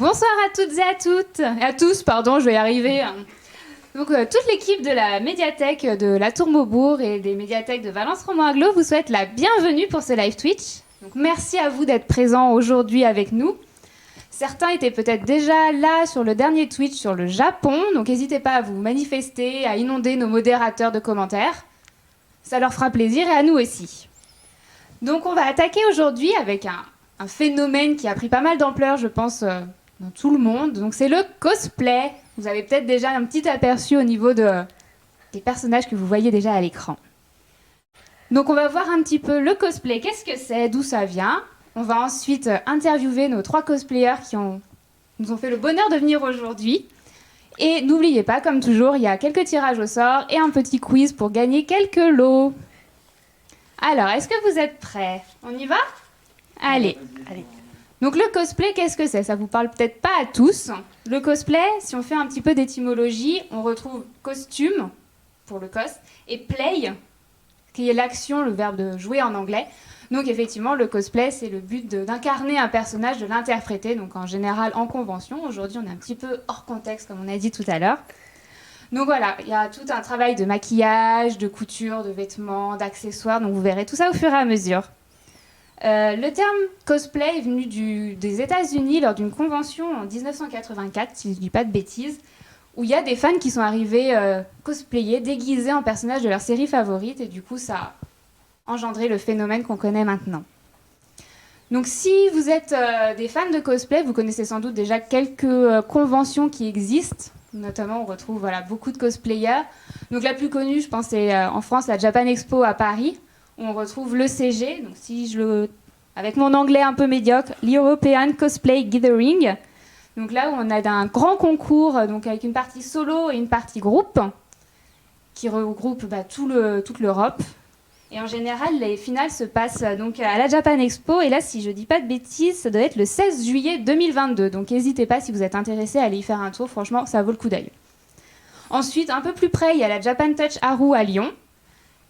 Bonsoir à toutes et à toutes, et à tous, pardon, je vais y arriver. Donc, toute l'équipe de la médiathèque de la Tour Maubourg et des médiathèques de Valence Roman Aglo vous souhaite la bienvenue pour ce live Twitch. Donc, merci à vous d'être présents aujourd'hui avec nous. Certains étaient peut-être déjà là sur le dernier Twitch sur le Japon, donc n'hésitez pas à vous manifester, à inonder nos modérateurs de commentaires. Ça leur fera plaisir et à nous aussi. Donc, on va attaquer aujourd'hui avec un phénomène qui a pris pas mal d'ampleur, je pense, dans tout le monde. Donc, c'est le cosplay. Vous avez peut-être déjà un petit aperçu au niveau des personnages que vous voyez déjà à l'écran. Donc, on va voir un petit peu le cosplay. Qu'est-ce que c'est? D'où ça vient? On va ensuite interviewer nos 3 cosplayers qui nous ont fait le bonheur de venir aujourd'hui. Et n'oubliez pas, comme toujours, il y a quelques tirages au sort et un petit quiz pour gagner quelques lots. Alors, est-ce que vous êtes prêts? On y va? Allez. Donc le cosplay, qu'est-ce que c'est? Ça vous parle peut-être pas à tous. Le cosplay, si on fait un petit peu d'étymologie, on retrouve costume, pour le cos, et play, qui est l'action, le verbe de jouer en anglais. Donc effectivement, le cosplay, c'est le but d'incarner un personnage, de l'interpréter, donc en général en convention. Aujourd'hui, on est un petit peu hors contexte, comme on a dit tout à l'heure. Donc voilà, il y a tout un travail de maquillage, de couture, de vêtements, d'accessoires, donc vous verrez tout ça au fur et à mesure. Le terme cosplay est venu des États-Unis lors d'une convention en 1984, si je ne dis pas de bêtises, où il y a des fans qui sont arrivés cosplayer, déguisés en personnages de leur série favorite, et du coup, ça a engendré le phénomène qu'on connaît maintenant. Donc, si vous êtes des fans de cosplay, vous connaissez sans doute déjà quelques conventions qui existent. Notamment, on retrouve beaucoup de cosplayers. Donc, la plus connue, je pense, c'est en France, la Japan Expo à Paris, où on retrouve l'ECG, donc avec mon anglais un peu médiocre, l'European Cosplay Gathering. Donc là où on a un grand concours, donc avec une partie solo et une partie groupe, qui regroupe toute l'Europe. Et en général, les finales se passent donc à la Japan Expo. Et là, si je ne dis pas de bêtises, ça doit être le 16 juillet 2022. Donc n'hésitez pas, si vous êtes intéressé, à aller y faire un tour. Franchement, ça vaut le coup d'œil. Ensuite, un peu plus près, il y a la Japan Touch Haru à Lyon.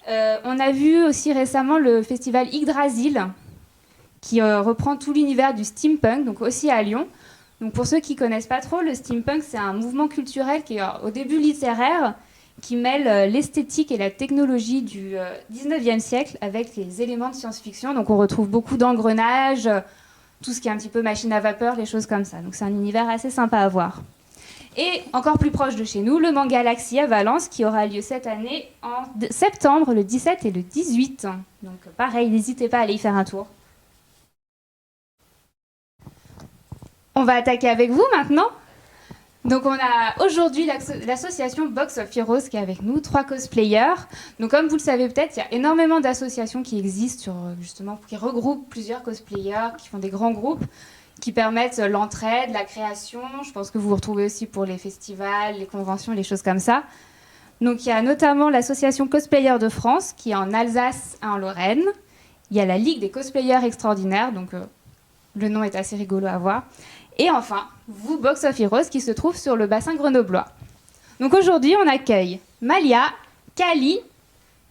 On a vu aussi récemment le festival Yggdrasil, qui reprend tout l'univers du steampunk, donc aussi à Lyon. Donc pour ceux qui ne connaissent pas trop, le steampunk, c'est un mouvement culturel qui est au début littéraire, qui mêle l'esthétique et la technologie du 19e siècle avec les éléments de science-fiction. Donc on retrouve beaucoup d'engrenages, tout ce qui est un petit peu machine à vapeur, les choses comme ça. Donc c'est un univers assez sympa à voir. Et encore plus proche de chez nous, le Mangalaxy à Valence, qui aura lieu cette année en septembre, le 17 et le 18. Donc pareil, n'hésitez pas à aller y faire un tour. On va attaquer avec vous maintenant. Donc on a aujourd'hui l'association Box of Heroes qui est avec nous, 3 cosplayers. Donc comme vous le savez peut-être, il y a énormément d'associations qui existent qui regroupent plusieurs cosplayers, qui font des grands groupes, qui permettent l'entraide, la création. Je pense que vous vous retrouvez aussi pour les festivals, les conventions, les choses comme ça. Donc il y a notamment l'association Cosplayers de France, qui est en Alsace et en Lorraine. Il y a la Ligue des cosplayers extraordinaires, donc le nom est assez rigolo à voir. Et enfin, vous, Box of Heroes, qui se trouve sur le bassin grenoblois. Donc aujourd'hui, on accueille Malia, Kali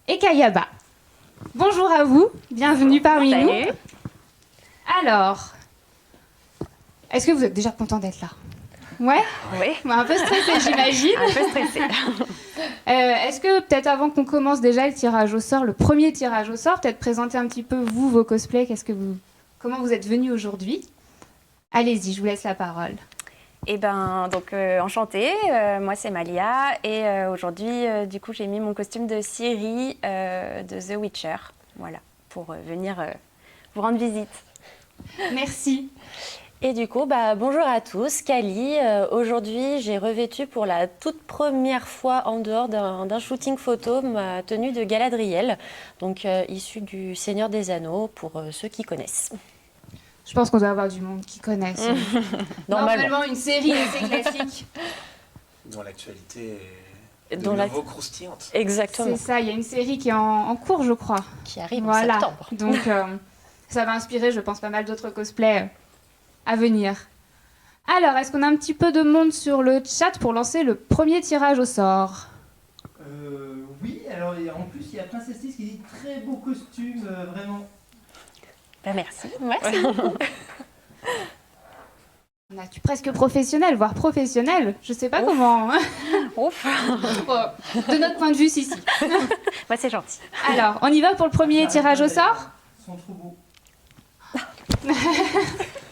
et Kayaba. Bonjour à vous, bienvenue parmi nous. Alors, est-ce que vous êtes déjà content d'être là? Ouais. Oui. Un peu stressé, j'imagine. Un peu stressé. Est-ce que peut-être avant qu'on commence déjà le tirage au sort, le premier tirage au sort, peut-être présenter un petit peu vous, vos cosplays, comment vous êtes venus aujourd'hui? Allez-y, je vous laisse la parole. Enchantée, moi c'est Malia et aujourd'hui du coup j'ai mis mon costume de Ciri de The Witcher, voilà, pour venir vous rendre visite. Merci. Et du coup, bonjour à tous, Kali. Aujourd'hui j'ai revêtu pour la toute première fois en dehors d'un shooting photo ma tenue de Galadriel, donc issue du Seigneur des Anneaux pour ceux qui connaissent. Je pense qu'on doit avoir du monde qui connaisse. Normalement, une série assez classique. Dont l'actualité est de nouveau croustillante. Exactement. C'est ça, il y a une série qui est en cours, je crois. Qui arrive en septembre. Donc, ça va inspirer, je pense, pas mal d'autres cosplays à venir. Alors, est-ce qu'on a un petit peu de monde sur le chat pour lancer le premier tirage au sort? Oui, alors en plus, il y a Princess Tis qui dit très beau costume, vraiment. Merci. Merci beaucoup. On a du presque professionnel, voire professionnel. Je sais pas Ouf. comment. Ouf. De notre point de vue, si. Bah, c'est gentil. Alors, on y va pour le premier tirage au sort. Ils sont trop beaux.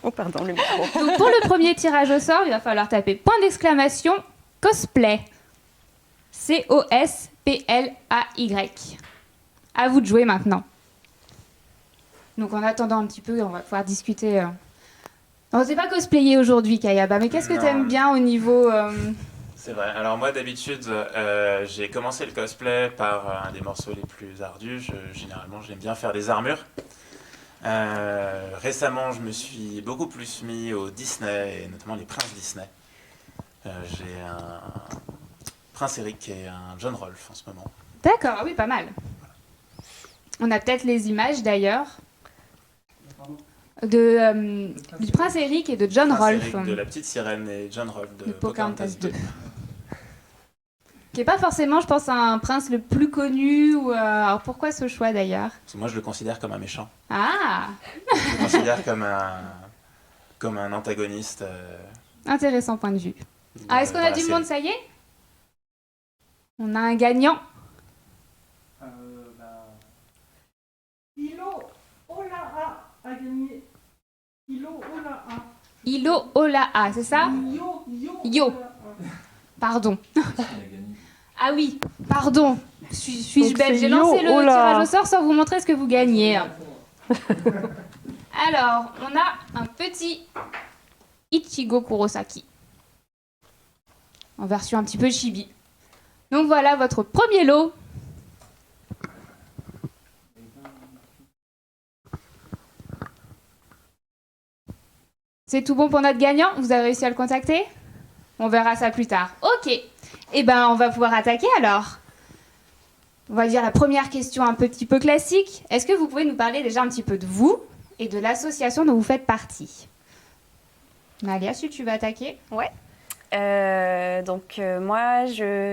Oh, pardon, le micro. Donc, pour le premier tirage au sort, il va falloir taper point d'exclamation cosplay. C-O-S-P-L-A-Y. À vous de jouer maintenant. Donc, en attendant un petit peu, on va pouvoir discuter. Non, c'est pas cosplayer aujourd'hui, Kayaba, mais qu'est-ce que Non. t'aimes bien au niveau. C'est vrai. Alors moi d'habitude, j'ai commencé le cosplay par un des morceaux les plus ardus. Généralement, j'aime bien faire des armures. Récemment, je me suis beaucoup plus mis au Disney, et notamment les princes Disney. J'ai un Prince Eric et un John Rolfe en ce moment. D'accord, ah oui, pas mal. On a peut-être les images d'ailleurs du prince Eric et de John Prince Rolfe, Eric de La Petite Sirène et John Rolfe de de Pocahontas 2. qui est pas forcément, je pense, un prince le plus connu. Alors pourquoi ce choix d'ailleurs? Parce que moi, je le considère comme un méchant. Ah, Je le considère comme un antagoniste. intéressant point de vue. Ah, est-ce qu'on dans a la du série. monde, ça y est? On a un gagnant. Ilo Ola a gagné. Ilo Ola a. Ilo Olaa, c'est ça? Yo. Ola A. Pardon. Ah oui, pardon. Suis-je Donc bête? c'est J'ai lancé le Yo Ola. tirage au sort sans vous montrer ce que vous gagnez. Alors, on a un petit Ichigo Kurosaki. En version un petit peu chibi. Donc voilà votre premier lot. C'est tout bon pour notre gagnant? Vous avez réussi à le contacter? On verra ça plus tard. Ok. Eh ben, on va pouvoir attaquer alors. On va dire la première question un petit peu classique. Est-ce que vous pouvez nous parler déjà un petit peu de vous et de l'association dont vous faites partie? Malia, si tu vas attaquer. Moi, je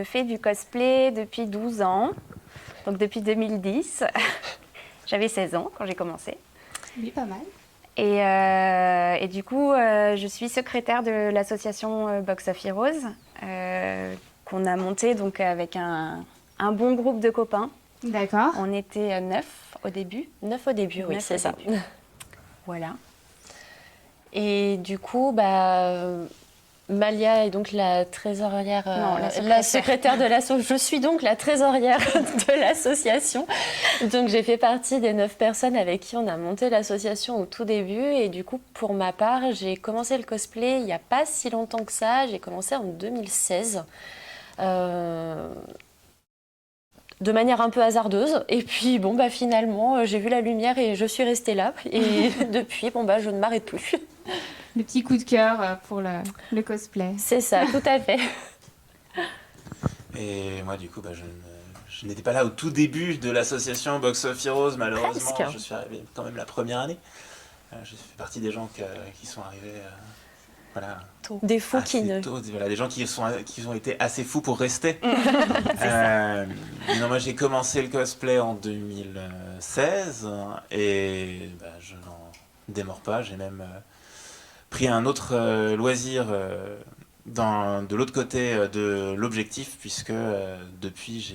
fais du cosplay depuis 12 ans, donc depuis 2010. J'avais 16 ans quand j'ai commencé. Oui, pas mal. Et du coup, je suis secrétaire de l'association Box of Heroes, qu'on a montée donc, avec un bon groupe de copains. D'accord. On était 9 au début. 9 au début, oui, 9 c'est au ça. début. Voilà. Et du coup, Malia est donc la trésorière, Non, la la secrétaire de l'association. Je suis donc la trésorière de l'association. Donc j'ai fait partie des 9 personnes avec qui on a monté l'association au tout début. Et du coup, pour ma part, j'ai commencé le cosplay il n'y a pas si longtemps que ça. J'ai commencé en 2016. De manière un peu hasardeuse. Et puis, finalement, j'ai vu la lumière et je suis restée là. Et depuis, je ne m'arrête plus. Le petit coup de cœur pour le cosplay. C'est ça, tout à fait. Et moi, du coup, je n'étais pas là au tout début de l'association Box of Heroes, malheureusement. Presque. Je suis arrivé quand même la première année. Je fais partie des gens qui sont arrivés Des fous assez qui ne... tôt. Voilà, des gens qui ont été assez fous pour rester. Non, moi, j'ai commencé le cosplay en 2016 et je n'en démords pas. J'ai même pris un autre loisir de l'autre côté de l'objectif, puisque depuis,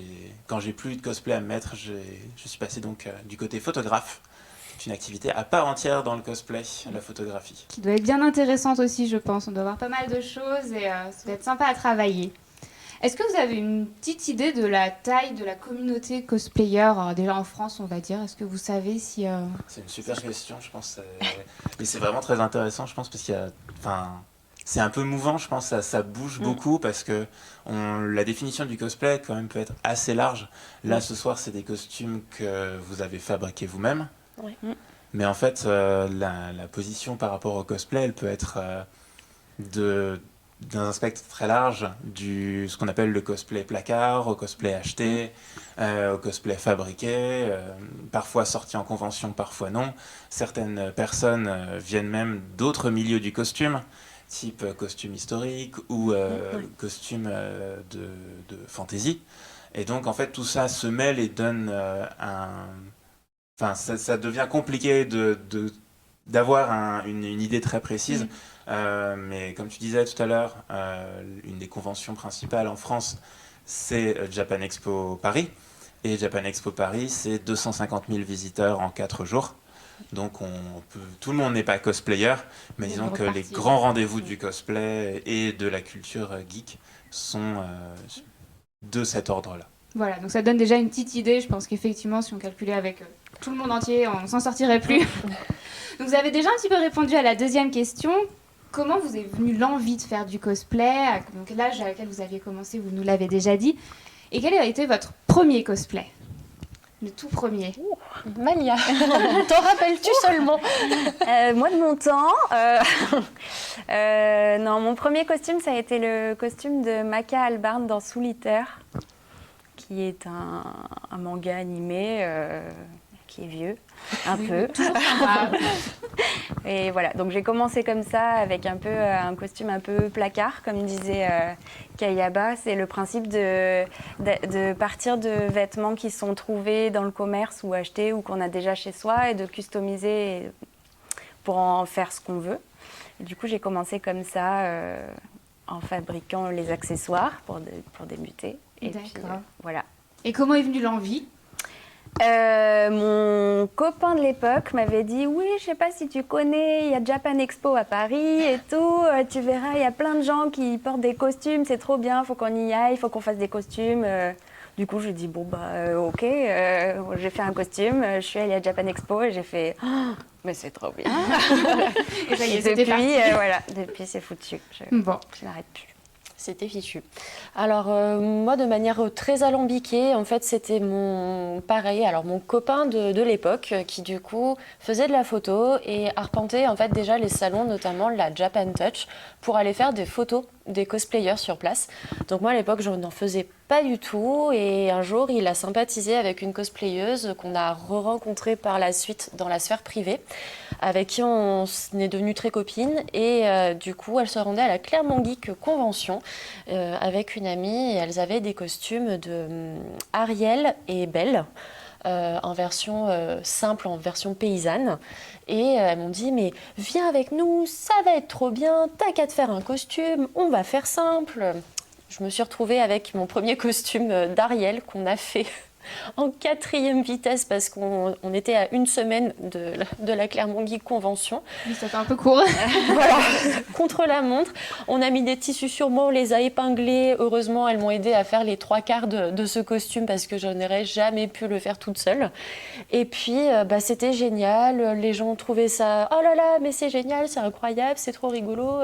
quand j'ai plus de cosplay à me mettre, je suis passé donc du côté photographe. C'est une activité à part entière dans le cosplay, la photographie. Qui doit être bien intéressante aussi, je pense. On doit avoir pas mal de choses et ça doit être sympa à travailler. Est-ce que vous avez une petite idée de la taille de la communauté cosplayer, déjà en France, on va dire? Est-ce que vous savez si... C'est une super question, je pense. Mais c'est vraiment très intéressant, je pense, parce qu'il y a... c'est un peu mouvant, je pense, ça bouge beaucoup, parce que la définition du cosplay, quand même, peut être assez large. Là, ce soir, c'est des costumes que vous avez fabriqués vous-même. Oui. Mais en fait, la position par rapport au cosplay, elle peut être d'un spectre très large, ce qu'on appelle le cosplay placard, au cosplay acheté, au cosplay fabriqué, parfois sorti en convention, parfois non. Certaines personnes viennent même d'autres milieux du costume, type costume historique ou costume de fantasy. Et donc, en fait, tout ça se mêle et donne ça devient compliqué de d'avoir une idée très précise. Mais comme tu disais tout à l'heure, une des conventions principales en France, c'est Japan Expo Paris. Et Japan Expo Paris, c'est 250 000 visiteurs en 4 jours. Donc tout le monde n'est pas cosplayer, mais disons que les grands rendez-vous du cosplay et de la culture geek sont de cet ordre-là. Voilà, donc ça donne déjà une petite idée. Je pense qu'effectivement, si on calculait avec tout le monde entier, on s'en sortirait plus. Donc vous avez déjà un petit peu répondu à la deuxième question. Comment vous est venue l'envie de faire du cosplay? Donc l'âge à laquelle vous aviez commencé, vous nous l'avez déjà dit. Et quel a été votre premier cosplay? Le tout premier. Malia, t'en rappelles-tu seulement? Moi, de mon temps, non, mon premier costume, ça a été le costume de Maka Albarn dans Solitaire, qui est un manga animé qui est vieux, un peu. Toujours sympa. Et voilà, donc j'ai commencé comme ça avec un costume un peu placard, comme disait Kayaba. C'est le principe de partir de vêtements qui sont trouvés dans le commerce ou achetés ou qu'on a déjà chez soi et de customiser pour en faire ce qu'on veut. Et du coup, j'ai commencé comme ça en fabriquant les accessoires pour débuter. Et puis, voilà. Et comment est venue l'envie? Mon copain de l'époque m'avait dit oui, je sais pas si tu connais, il y a Japan Expo à Paris et tout, tu verras, il y a plein de gens qui portent des costumes, c'est trop bien, faut qu'on y aille, faut qu'on fasse des costumes. Du coup, j'ai dit bon ok, j'ai fait un costume, je suis allée à Japan Expo et j'ai fait oh, mais c'est trop bien. Et ça y est, depuis, voilà, depuis c'est foutu, je n'arrête plus. C'était fichu. Alors moi, de manière très alambiquée, en fait, c'était mon copain de l'époque qui du coup faisait de la photo et arpentait en fait déjà les salons, notamment la Japan Touch, pour aller faire des photos des cosplayers sur place. Donc moi à l'époque, je n'en faisais pas du tout et un jour, il a sympathisé avec une cosplayeuse qu'on a re-rencontrée par la suite dans la sphère privée, avec qui on est devenue très copines et du coup, elle se rendait à la Clermont Geek Convention avec une amie et elles avaient des costumes de Ariel et Belle. En version simple, en version paysanne. Et elles m'ont dit, mais viens avec nous, ça va être trop bien, t'as qu'à te faire un costume, on va faire simple. Je me suis retrouvée avec mon premier costume d'Ariel qu'on a fait en 4e vitesse parce qu'on était à une semaine de la Clermont Geek Convention. Oui, ça fait un peu court. Voilà, contre la montre. On a mis des tissus sur moi, on les a épinglés. Heureusement, elles m'ont aidé à faire les 3/4 de ce costume parce que je n'aurais jamais pu le faire toute seule. Et puis, c'était génial. Les gens ont trouvé ça, oh là là, mais c'est génial, c'est incroyable, c'est trop rigolo.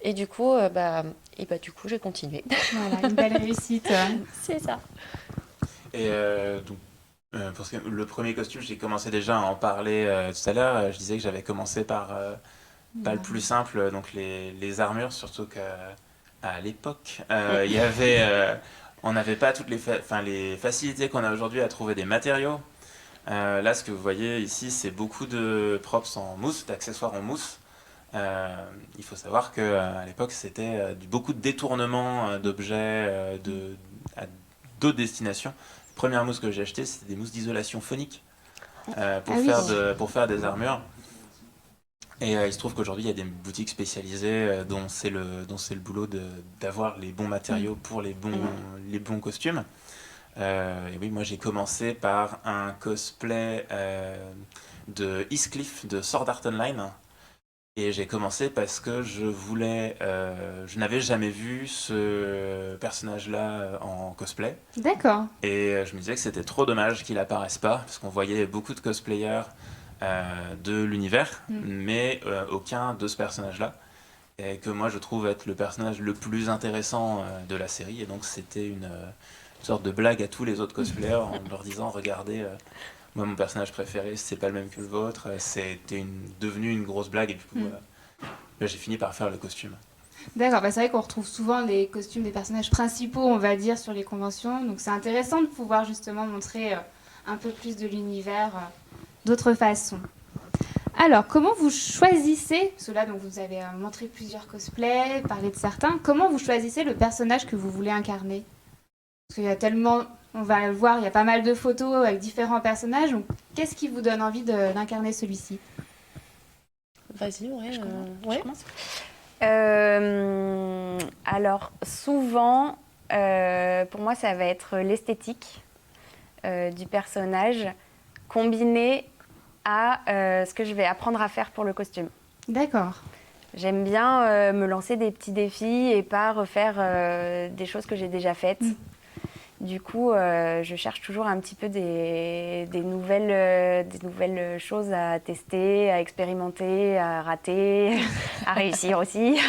Et du coup, du coup, j'ai continué. Voilà, une belle réussite. C'est ça. Et parce que le premier costume, j'ai commencé déjà à en parler tout à l'heure. Je disais que j'avais commencé par pas le plus simple, donc les armures, surtout qu'à l'époque, il y avait, on n'avait pas toutes les facilités qu'on a aujourd'hui à trouver des matériaux. Là, ce que vous voyez ici, c'est beaucoup de props en mousse, d'accessoires en mousse. Il faut savoir qu'à l'époque, c'était beaucoup de détournements d'objets à d'autres destinations. La première mousse que j'ai achetée, c'était des mousses d'isolation phonique pour faire des armures. Et il se trouve qu'aujourd'hui, il y a des boutiques spécialisées dont c'est le boulot d'avoir les bons matériaux pour les bons costumes. Et oui, moi j'ai commencé par un cosplay de Heathcliff de Sword Art Online. Et j'ai commencé parce que je n'avais jamais vu ce personnage-là en cosplay. D'accord. Et je me disais que c'était trop dommage qu'il apparaisse pas, parce qu'on voyait beaucoup de cosplayers de l'univers, mais aucun de ce personnage-là. Et que moi je trouve être le personnage le plus intéressant de la série. Et donc c'était une sorte de blague à tous les autres cosplayers en leur disant, regardez... moi, mon personnage préféré, c'est pas le même que le vôtre. C'était devenu une grosse blague et du coup, j'ai fini par faire le costume. D'accord, c'est vrai qu'on retrouve souvent les costumes des personnages principaux, on va dire, sur les conventions. Donc c'est intéressant de pouvoir justement montrer un peu plus de l'univers d'autres façons. Alors, comment vous choisissez, parce que là donc, vous avez montré plusieurs cosplays, parlé de certains, comment vous choisissez le personnage que vous voulez incarner? Parce qu'il y a tellement... On va le voir, il y a pas mal de photos avec différents personnages. Donc, qu'est-ce qui vous donne envie d'incarner celui-ci? Vas-y, ouais. Je commence. Ouais. Je commence. Alors, souvent, pour moi, ça va être l'esthétique du personnage combiné à ce que je vais apprendre à faire pour le costume. D'accord. J'aime bien me lancer des petits défis et pas refaire des choses que j'ai déjà faites. Du coup, je cherche toujours un petit peu des nouvelles choses à tester, à expérimenter, à rater, à réussir aussi.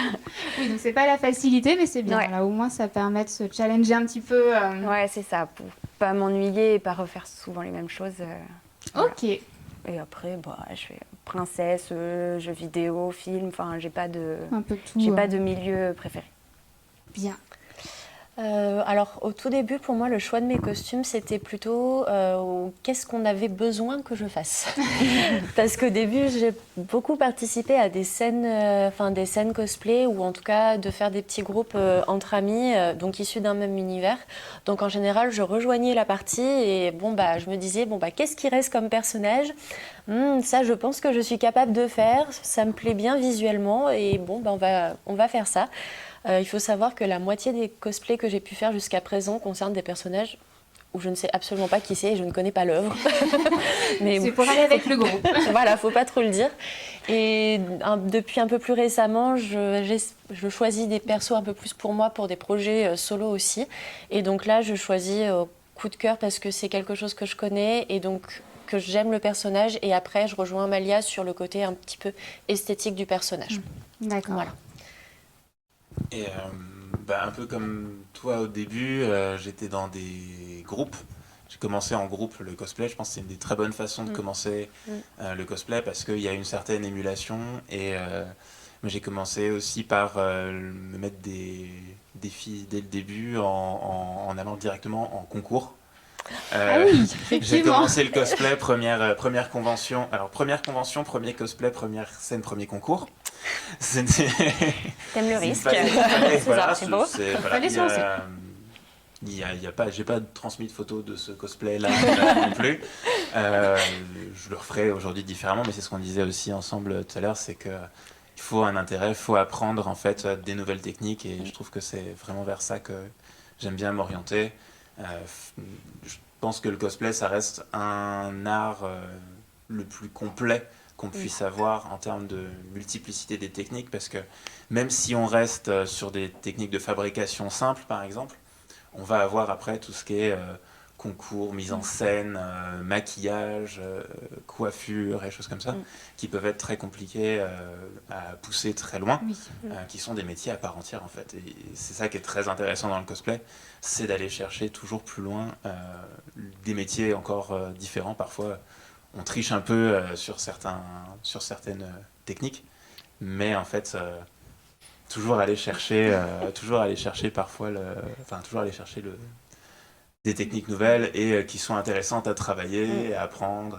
Oui, donc c'est pas la facilité, mais c'est bien. Ouais. Là, au moins, ça permet de se challenger un petit peu. Ouais, c'est ça, pour pas m'ennuyer et pas refaire souvent les mêmes choses. Voilà. Ok. Et après, je fais princesse, jeux vidéo, film, enfin, j'ai pas de Un peu tout. milieu préféré. Bien. Alors, au tout début, pour moi, le choix de mes costumes, c'était plutôt qu'est-ce qu'on avait besoin que je fasse. Parce qu'au début, j'ai beaucoup participé à des scènes cosplay, ou en tout cas de faire des petits groupes entre amis, donc issus d'un même univers. Donc, en général, je rejoignais la partie et je me disais, qu'est-ce qui reste comme personnage ? Ça, je pense que je suis capable de faire, ça me plaît bien visuellement et on va faire ça. Il faut savoir que la moitié des cosplays que j'ai pu faire jusqu'à présent concernent des personnages où je ne sais absolument pas qui c'est et je ne connais pas l'œuvre. Mais C'est pour aller avec le groupe. voilà, faut pas trop le dire. Et depuis un peu plus récemment, je choisis des persos un peu plus pour moi, pour des projets solo aussi. Et donc là, je choisis coup de cœur parce que c'est quelque chose que je connais et donc que j'aime le personnage. Et après, je rejoins Amalia sur le côté un petit peu esthétique du personnage. D'accord. Voilà. Et un peu comme toi au début, j'étais dans des groupes. J'ai commencé en groupe le cosplay. Je pense que c'est une des très bonnes façons de commencer le cosplay parce qu'il y a une certaine émulation. Et mais j'ai commencé aussi par me mettre des défis dès le début en allant directement en concours. Ah oui, J'ai effectivement. commencé le cosplay, première convention. Alors, première convention, premier cosplay, première scène, premier concours. C'était. T'aimes le risque. Ouais, voilà, c'est beau. Fallait se lancer. J'ai pas transmis de photos de ce cosplay-là non plus. Je le referai aujourd'hui différemment, mais c'est ce qu'on disait aussi ensemble tout à l'heure, c'est que il faut un intérêt, il faut apprendre en fait des nouvelles techniques, et je trouve que c'est vraiment vers ça que j'aime bien m'orienter. Je pense que le cosplay, ça reste un art le plus complet qu'on puisse avoir en termes de multiplicité des techniques, parce que même si on reste sur des techniques de fabrication simples, par exemple, on va avoir après tout ce qui est concours, mise en scène, maquillage, coiffure et choses comme ça, qui peuvent être très compliqués à pousser très loin, Oui. qui sont des métiers à part entière en fait. Et c'est ça qui est très intéressant dans le cosplay, c'est d'aller chercher toujours plus loin des métiers encore différents. Parfois, on triche un peu sur certaines techniques, mais en fait, toujours aller chercher parfois toujours aller chercher des techniques nouvelles et qui sont intéressantes à travailler, à apprendre.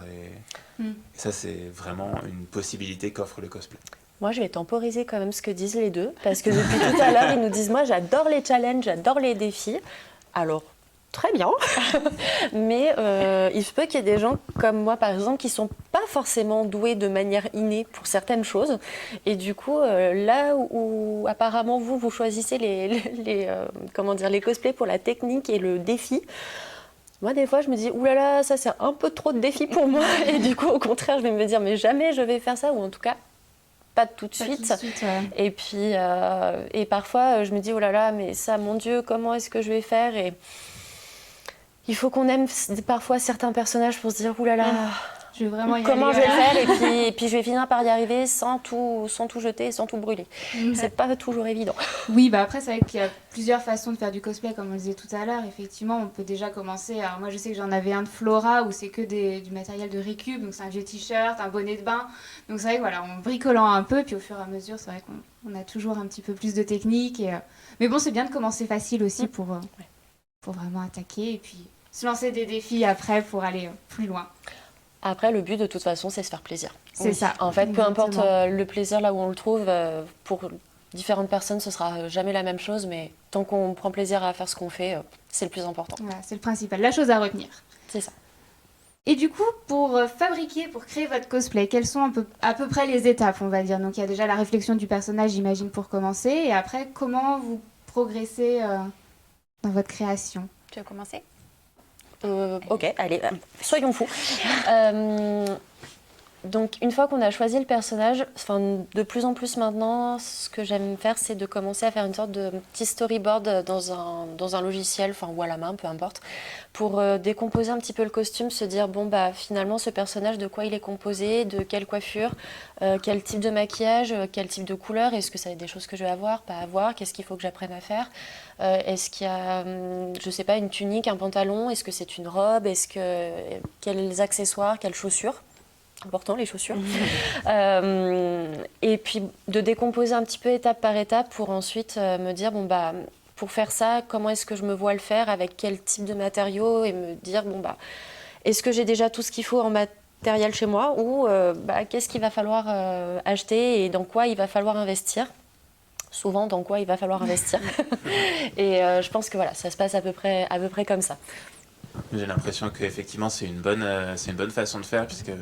Et ça, c'est vraiment une possibilité qu'offre le cosplay. Moi, je vais temporiser quand même ce que disent les deux, parce que depuis tout à l'heure, ils nous disent, moi, j'adore les challenges, j'adore les défis. Alors, très bien, mais il se peut qu'il y ait des gens comme moi, par exemple, qui ne sont pas forcément doués de manière innée pour certaines choses. Et du coup, là où apparemment vous choisissez les cosplays pour la technique et le défi, moi, des fois, je me dis, oulala, ça, c'est un peu trop de défi pour moi. Et du coup, au contraire, je vais me dire, mais jamais je vais faire ça, ou en tout cas, pas tout de suite. Ouais. Et puis, et parfois, je me dis, oh là là, mais ça, mon Dieu, comment est-ce que je vais faire ? Et il faut qu'on aime parfois certains personnages pour se dire, oh là là, Je vais vraiment y comment aller, je vais le voilà. faire ? Et puis je vais finir par y arriver sans tout jeter et sans tout brûler. C'est pas toujours évident. Oui, après, c'est vrai qu'il y a plusieurs façons de faire du cosplay, comme on le disait tout à l'heure. Effectivement, on peut déjà commencer. Alors, moi, je sais que j'en avais un de Flora où c'est que du matériel de récup. Donc, c'est un vieux t-shirt, un bonnet de bain. Donc, c'est vrai que voilà, en bricolant un peu, puis au fur et à mesure, c'est vrai qu'on a toujours un petit peu plus de technique. Mais bon, c'est bien de commencer facile aussi pour vraiment attaquer et puis se lancer des défis après pour aller plus loin. Après, le but, de toute façon, c'est se faire plaisir. C'est ça. En fait, peu importe Exactement. le plaisir là où on le trouve, pour différentes personnes, ce sera jamais la même chose, mais tant qu'on prend plaisir à faire ce qu'on fait, c'est le plus important. Voilà, c'est le principal. La chose à retenir. C'est ça. Et du coup, pour fabriquer, pour créer votre cosplay, quelles sont à peu près les étapes, on va dire? Donc il y a déjà la réflexion du personnage, j'imagine, pour commencer. Et après, comment vous progressez dans votre création? Tu veux commencer? Ok, allez, soyons fous. Donc, une fois qu'on a choisi le personnage, de plus en plus maintenant, ce que j'aime faire, c'est de commencer à faire une sorte de petit storyboard dans un logiciel, ou à la main, peu importe, pour décomposer un petit peu le costume, se dire, bon, bah, finalement, ce personnage, de quoi il est composé, de quelle coiffure, quel type de maquillage, quel type de couleur, est-ce que ça va être des choses que je vais avoir, pas avoir, qu'est-ce qu'il faut que j'apprenne à faire, est-ce qu'il y a, je sais pas, une tunique, un pantalon, est-ce que c'est une robe, quels accessoires, quelles chaussures. Important, les chaussures. Et puis de décomposer un petit peu étape par étape pour ensuite me dire, bon, bah, pour faire ça, comment est-ce que je me vois le faire, avec quel type de matériaux, et me dire, bon, bah, est-ce que j'ai déjà tout ce qu'il faut en matériel chez moi, ou qu'est-ce qu'il va falloir acheter et dans quoi il va falloir investir. Souvent, dans quoi il va falloir investir. Et je pense que voilà, ça se passe à peu près comme ça. J'ai l'impression qu'effectivement c'est une bonne façon de faire, puisque,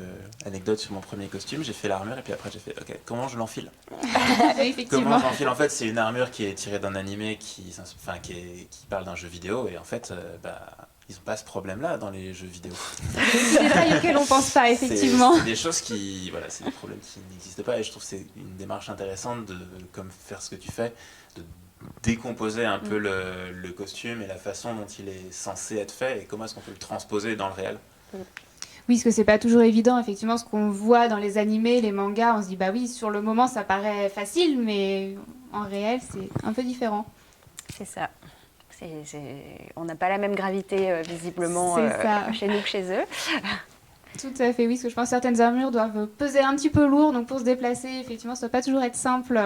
anecdote sur mon premier costume, j'ai fait l'armure et puis après j'ai fait ok, comment je l'enfile? Comment je l'enfile? En fait, c'est une armure qui est tirée d'un animé qui parle d'un jeu vidéo, et en fait, ils n'ont pas ce problème-là dans les jeux vidéo. C'est des détails auxquels on pense pas, effectivement. C'est des choses qui, voilà, c'est des problèmes qui n'existent pas, et je trouve que c'est une démarche intéressante de, comme faire ce que tu fais, de décomposer un peu le costume et la façon dont il est censé être fait, et comment est-ce qu'on peut le transposer dans le réel. Oui, parce que c'est pas toujours évident, effectivement, ce qu'on voit dans les animés, les mangas, on se dit, bah oui, sur le moment, ça paraît facile, mais en réel, c'est un peu différent. C'est ça. On n'a pas la même gravité, visiblement, chez nous que chez eux. Tout à fait, oui, parce que je pense que certaines armures doivent peser un petit peu lourd, donc pour se déplacer, effectivement, ça ne doit pas toujours être simple.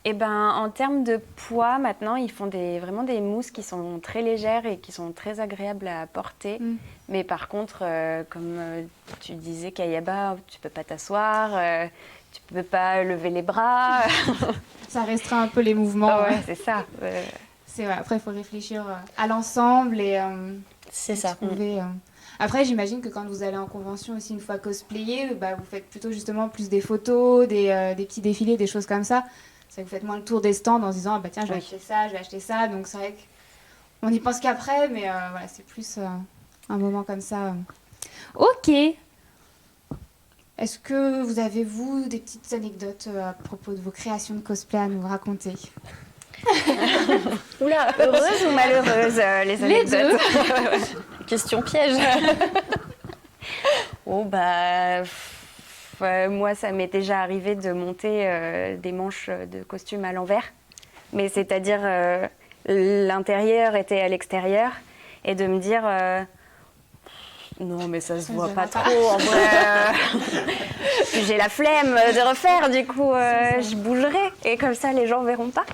Eh ben, en termes de poids, maintenant, ils font vraiment des mousses qui sont très légères et qui sont très agréables à porter. Mais par contre, comme tu disais, Kayaba, tu peux pas t'asseoir, tu peux pas lever les bras. Ça restreint un peu les mouvements. Ouais, c'est ça. C'est vrai. Après, il faut réfléchir à l'ensemble et c'est ça. Trouver, Après, j'imagine que quand vous allez en convention aussi, une fois cosplayé, vous faites plutôt justement plus des photos, des petits défilés, des choses comme ça. C'est que vous faites moins le tour des stands en se disant tiens, je vais acheter ça, je vais acheter ça. Donc c'est vrai qu'on n'y pense qu'après, mais voilà, c'est plus un moment comme ça. Ok. Est-ce que vous avez, vous, des petites anecdotes à propos de vos créations de cosplay à nous raconter? Oula, heureuse ou malheureuse, les anecdotes? Les deux. Question piège. Oh, moi, ça m'est déjà arrivé de monter des manches de costume à l'envers. Mais c'est-à-dire, l'intérieur était à l'extérieur. Et de me dire, non, mais ça se voit pas trop, en vrai. J'ai la flemme de refaire, du coup, je bougerai. Et comme ça, les gens verront pas.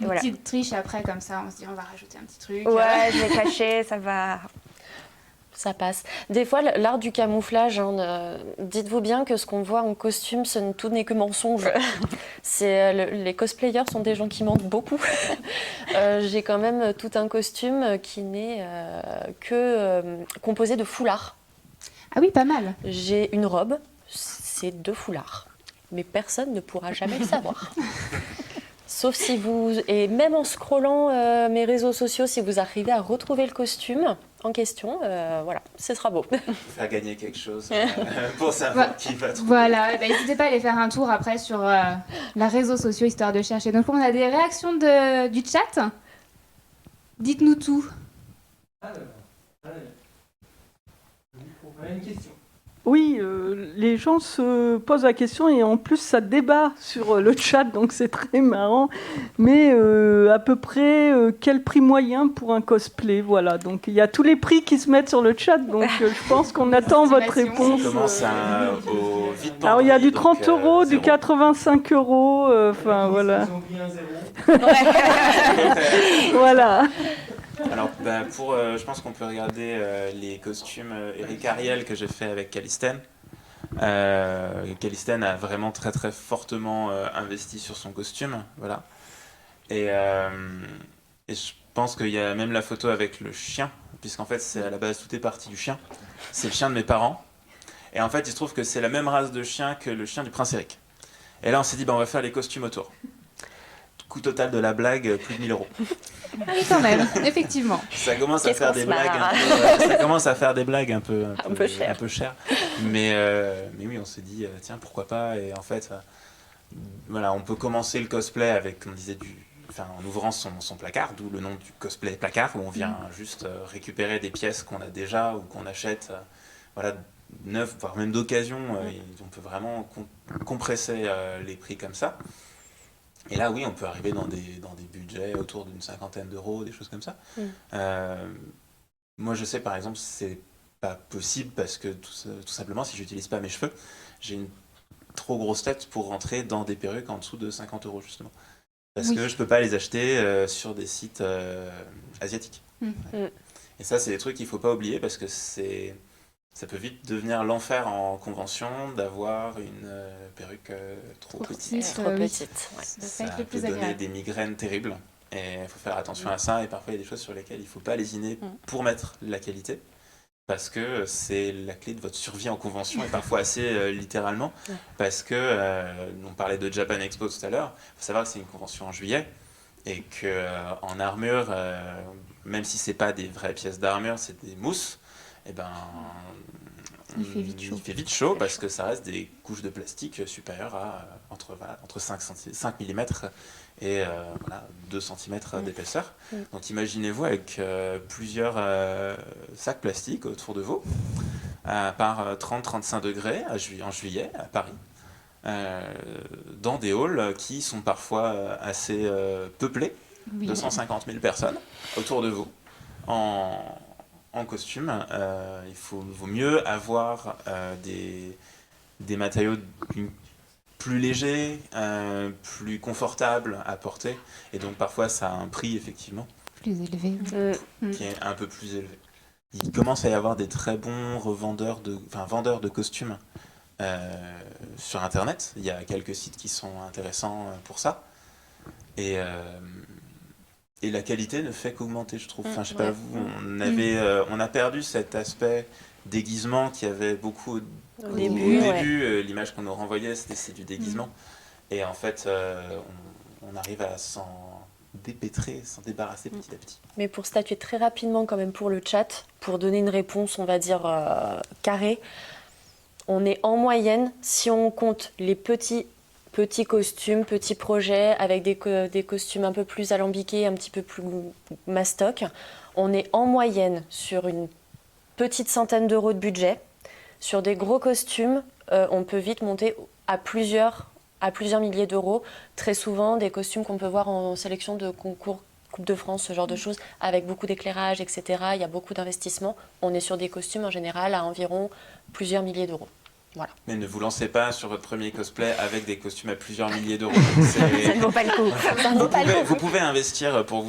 Une petite triche après, comme ça, on se dit, on va rajouter un petit truc. Ouais, je vais cacher, ça va... Ça passe. Des fois, l'art du camouflage, dites-vous bien que ce qu'on voit en costume, tout n'est que mensonge. Les cosplayers sont des gens qui mentent beaucoup. J'ai quand même tout un costume qui n'est que composé de foulards. Ah oui, pas mal. J'ai une robe, c'est 2 foulards. Mais personne ne pourra jamais le savoir. Sauf si vous... Et même en scrollant mes réseaux sociaux, si vous arrivez à retrouver le costume en question, voilà, ce sera beau. Faire gagner quelque chose pour savoir qui va trouver. Voilà, n'hésitez pas à aller faire un tour après sur les réseaux sociaux, histoire de chercher. Donc on a des réactions du chat. Dites-nous tout. Alors, on a une question. Oui, les gens se posent la question et en plus ça débat sur le chat, donc c'est très marrant. Mais à peu près quel prix moyen pour un cosplay? Voilà, donc il y a tous les prix qui se mettent sur le chat, donc je pense qu'on attend votre réponse. Ça commence au vide. Alors il y a du 30 €, du 85 €, enfin voilà. Ils ont pris un 0. Voilà. Alors, je pense qu'on peut regarder les costumes Eric Ariel que j'ai fait avec Calisten. Calisten a vraiment très très fortement investi sur son costume, voilà. Et Et je pense qu'il y a même la photo avec le chien, puisqu'en fait, c'est à la base, tout est parti du chien. C'est le chien de mes parents. Et en fait, il se trouve que c'est la même race de chien que le chien du prince Eric. Et là, on s'est dit, on va faire les costumes autour. Coût total de la blague, plus de 1 000 €. Oui, quand même, effectivement. Ça commence à Qu'est-ce faire qu'on des se blagues marre. ça commence à faire des blagues un peu chères. un peu chères. Mais oui, on s'est dit, tiens, pourquoi pas. Et en fait, voilà, on peut commencer le cosplay avec, comme on disait, en ouvrant son placard, d'où le nom du cosplay placard, où on vient juste récupérer des pièces qu'on a déjà ou qu'on achète, voilà, neuves, voire même d'occasion. Et on peut vraiment compresser les prix comme ça. Et là, oui, on peut arriver dans des budgets autour d'une 50aine d'euros, des choses comme ça. Moi, je sais, par exemple, c'est pas possible parce que tout simplement, si j'utilise pas mes cheveux, j'ai une trop grosse tête pour rentrer dans des perruques en dessous de 50 €, justement. Parce que je peux pas les acheter sur des sites asiatiques. Et ça, c'est des trucs qu'il faut pas oublier parce que ça peut vite devenir l'enfer en convention d'avoir une perruque trop petite. Trop petite. Ouais. Ça va être Ça le peut plus donner agréable. des migraines terribles. Et il faut faire attention à ça. Et parfois, il y a des choses sur lesquelles il ne faut pas lésiner pour mettre la qualité. Parce que c'est la clé de votre survie en convention, et parfois assez littéralement. Parce que, on parlait de Japan Expo tout à l'heure, il faut savoir que c'est une convention en juillet. Et qu'en armure, même si ce n'est pas des vraies pièces d'armure, c'est des mousses, et ben, Il fait vite chaud. Il fait vite chaud parce que ça reste des couches de plastique supérieures à entre 5 mm et 2 cm d'épaisseur. Donc imaginez-vous avec plusieurs sacs plastiques autour de vous, par 30-35 degrés en juillet à Paris, dans des halls qui sont parfois assez peuplés, 250 000 personnes autour de vous, en costume. Il vaut mieux avoir des matériaux plus légers, plus confortables à porter, et donc parfois ça a un prix effectivement Plus élevé. qui est un peu plus élevé. Il commence à y avoir des très bons vendeurs de costumes sur internet. Il y a quelques sites qui sont intéressants pour ça, et la qualité ne fait qu'augmenter, je trouve. Enfin, je sais pas vous, on a perdu cet aspect déguisement qui avait beaucoup au début. L'image qu'on nous renvoyait, c'est du déguisement. Et en fait, on arrive à s'en dépêtrer, s'en débarrasser petit à petit. Mais pour statuer très rapidement quand même pour le chat, pour donner une réponse, on va dire, carrée, on est en moyenne, si on compte les petits costumes, petits projets, avec des costumes un peu plus alambiqués, un petit peu plus mastoc, on est en moyenne sur une petite centaine d'euros de budget. Sur des gros costumes, on peut vite monter à plusieurs milliers d'euros. Très souvent, des costumes qu'on peut voir en sélection de concours Coupe de France, ce genre de choses, avec beaucoup d'éclairage, etc. Il y a beaucoup d'investissements. On est sur des costumes en général à environ plusieurs milliers d'euros. Voilà. Mais ne vous lancez pas sur votre premier cosplay avec des costumes à plusieurs milliers d'euros. Ça ne vaut pas le coup. Vous pouvez investir pour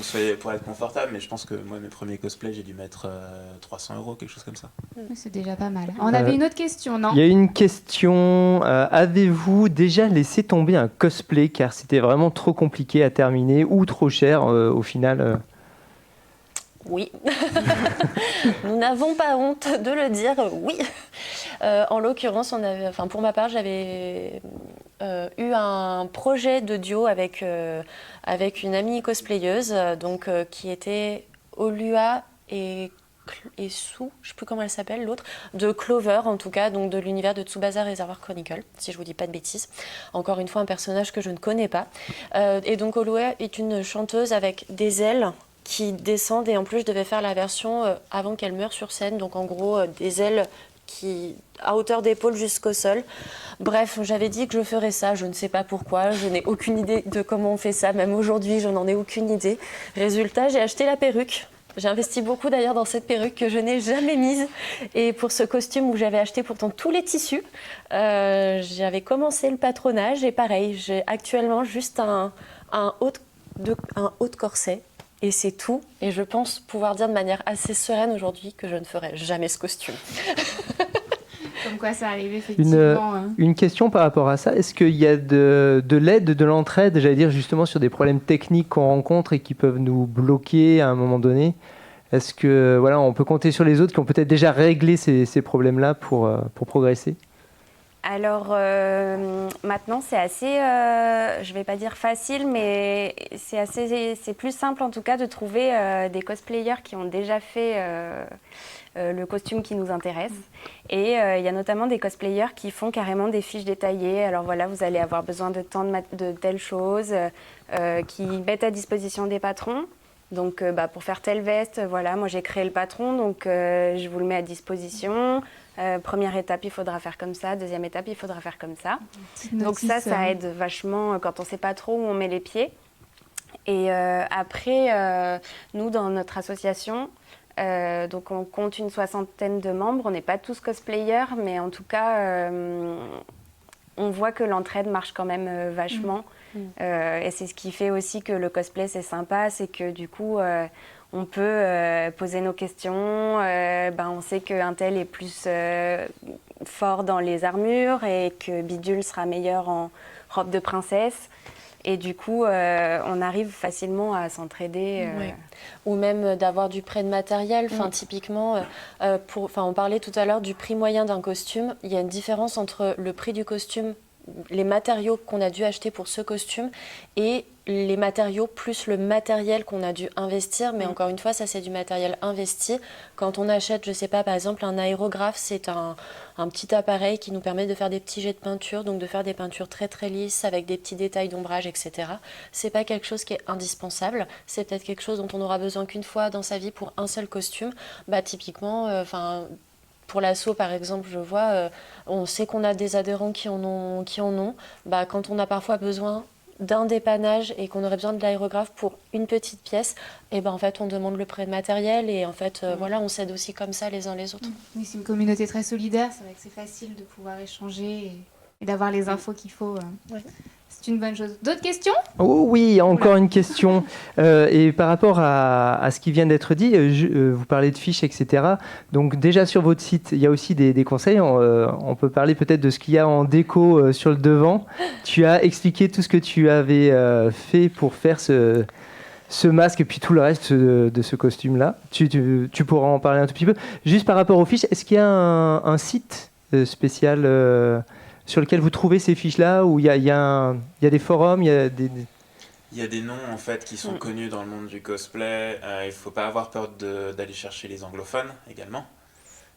être confortable, mais je pense que moi, mes premiers cosplays, j'ai dû mettre 300 €, quelque chose comme ça. C'est déjà pas mal. On avait une autre question, non? Il y a une question. Avez-vous déjà laissé tomber un cosplay car c'était vraiment trop compliqué à terminer ou trop cher au final Oui. Nous n'avons pas honte de le dire, oui. En l'occurrence, pour ma part, j'avais eu un projet de duo avec une amie cosplayeuse, qui était Olua et Sue, je ne sais plus comment elle s'appelle, l'autre, de Clover en tout cas, donc de l'univers de Tsubasa Reservoir Chronicle, si je ne vous dis pas de bêtises. Encore une fois, un personnage que je ne connais pas. Et donc Olua est une chanteuse avec des ailes qui descendent, et en plus je devais faire la version avant qu'elle meure sur scène, donc en gros des ailes qui à hauteur d'épaule jusqu'au sol. Bref, j'avais dit que je ferais ça, je ne sais pas pourquoi, je n'ai aucune idée de comment on fait ça, même aujourd'hui je n'en ai aucune idée. Résultat, j'ai acheté la perruque. J'ai investi beaucoup d'ailleurs dans cette perruque que je n'ai jamais mise, et pour ce costume où j'avais acheté pourtant tous les tissus, j'avais commencé le patronage, et pareil, j'ai actuellement juste un haut de corset. Et c'est tout. Et je pense pouvoir dire de manière assez sereine aujourd'hui que je ne ferai jamais ce costume. Comme quoi ça arrive effectivement. Une question par rapport à ça, est-ce qu'il y a de l'aide, de l'entraide, j'allais dire justement sur des problèmes techniques qu'on rencontre et qui peuvent nous bloquer à un moment donné? Est-ce que voilà, on peut compter sur les autres qui ont peut-être déjà réglé ces problèmes-là pour progresser? Alors maintenant c'est assez, je vais pas dire facile, mais c'est plus simple en tout cas de trouver des cosplayers qui ont déjà fait le costume qui nous intéresse. Et il y a notamment des cosplayers qui font carrément des fiches détaillées. Alors voilà, vous allez avoir besoin de tant de telles choses, qui mettent à disposition des patrons. Donc pour faire telle veste, voilà, moi j'ai créé le patron, donc je vous le mets à disposition. Première étape, il faudra faire comme ça. Deuxième étape, il faudra faire comme ça. Donc ça aide vachement quand on ne sait pas trop où on met les pieds. Et après, nous, dans notre association, donc on compte une 60aine de membres. On n'est pas tous cosplayers, mais en tout cas, on voit que l'entraide marche quand même vachement. Et c'est ce qui fait aussi que le cosplay, c'est sympa. C'est que du coup... on peut poser nos questions, on sait qu'un tel est plus fort dans les armures et que Bidule sera meilleur en robe de princesse. Et du coup, on arrive facilement à s'entraider. Ouais. Ou même d'avoir du prêt de matériel. Typiquement, on parlait tout à l'heure du prix moyen d'un costume. Il y a une différence entre le prix du costume, les matériaux qu'on a dû acheter pour ce costume et les matériaux plus le matériel qu'on a dû investir. Mais encore une fois, ça c'est du matériel investi. Quand on achète, je sais pas, par exemple un aérographe, c'est un petit appareil qui nous permet de faire des petits jets de peinture, donc de faire des peintures très très lisses avec des petits détails d'ombrage, etc. C'est pas quelque chose qui est indispensable. C'est peut-être quelque chose dont on aura besoin qu'une fois dans sa vie pour un seul costume. Typiquement, pour l'assaut, par exemple, je vois, on sait qu'on a des adhérents qui en ont. Quand on a parfois besoin d'un dépannage et qu'on aurait besoin de l'aérographe pour une petite pièce, en fait, on demande le prêt de matériel et en fait, on s'aide aussi comme ça les uns les autres. Oui, c'est une communauté très solidaire. C'est vrai que c'est facile de pouvoir échanger et d'avoir les infos qu'il faut. Ouais. C'est une bonne chose. D'autres questions? Oh oui, encore une question. Et par rapport à ce qui vient d'être dit, vous parlez de fiches, etc. Donc déjà sur votre site, il y a aussi des conseils. On peut parler peut-être de ce qu'il y a en déco sur le devant. Tu as expliqué tout ce que tu avais fait pour faire ce masque et puis tout le reste de ce costume-là. Tu pourras en parler un tout petit peu. Juste par rapport aux fiches, est-ce qu'il y a un site spécial sur lequel vous trouvez ces fiches-là, où il y a des forums, il y a des noms en fait qui sont connus dans le monde du cosplay. Il ne faut pas avoir peur d'aller chercher les anglophones également.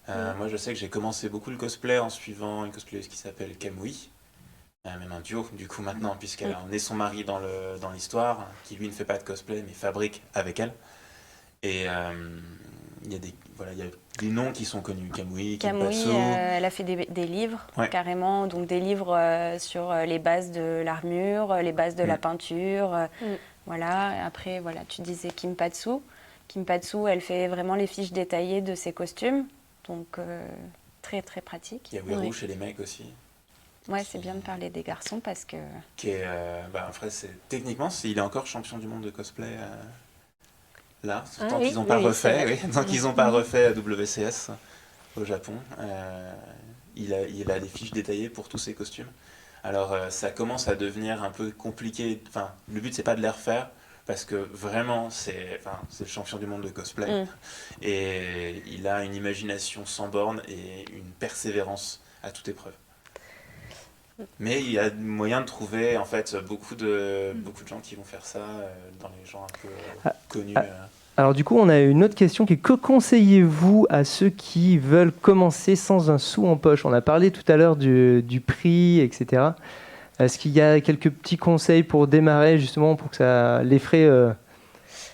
Moi je sais que j'ai commencé beaucoup le cosplay en suivant une cosplayeuse qui s'appelle Kamui, même un duo du coup maintenant, puisqu'elle en est son mari dans l'histoire, qui lui ne fait pas de cosplay mais fabrique avec elle. Et il y a des noms qui sont connus, Kamui, Kinpatsu. Elle a fait des livres, carrément, donc des livres sur les bases de l'armure, les bases de la peinture. Voilà. Après, tu disais Kinpatsu. Kinpatsu, elle fait vraiment les fiches détaillées de ses costumes, donc très très pratique. Il y a Weru chez les mecs aussi. Ouais, c'est bien de parler des garçons parce que... Après, techniquement, il est encore champion du monde de cosplay. Là, tant qu'ils n'ont pas refait, tant qu'ils n'ont pas refait à WCS au Japon, il a des fiches détaillées pour tous ses costumes. Alors ça commence à devenir un peu compliqué. Enfin, le but c'est pas de les refaire parce que vraiment c'est le champion du monde de cosplay et il a une imagination sans borne et une persévérance à toute épreuve. Mais il y a moyen de trouver en fait beaucoup de gens qui vont faire ça dans les gens un peu connus. Alors du coup, on a une autre question qui est: que conseillez-vous à ceux qui veulent commencer sans un sou en poche? On a parlé tout à l'heure du prix, etc. Est-ce qu'il y a quelques petits conseils pour démarrer, justement, pour que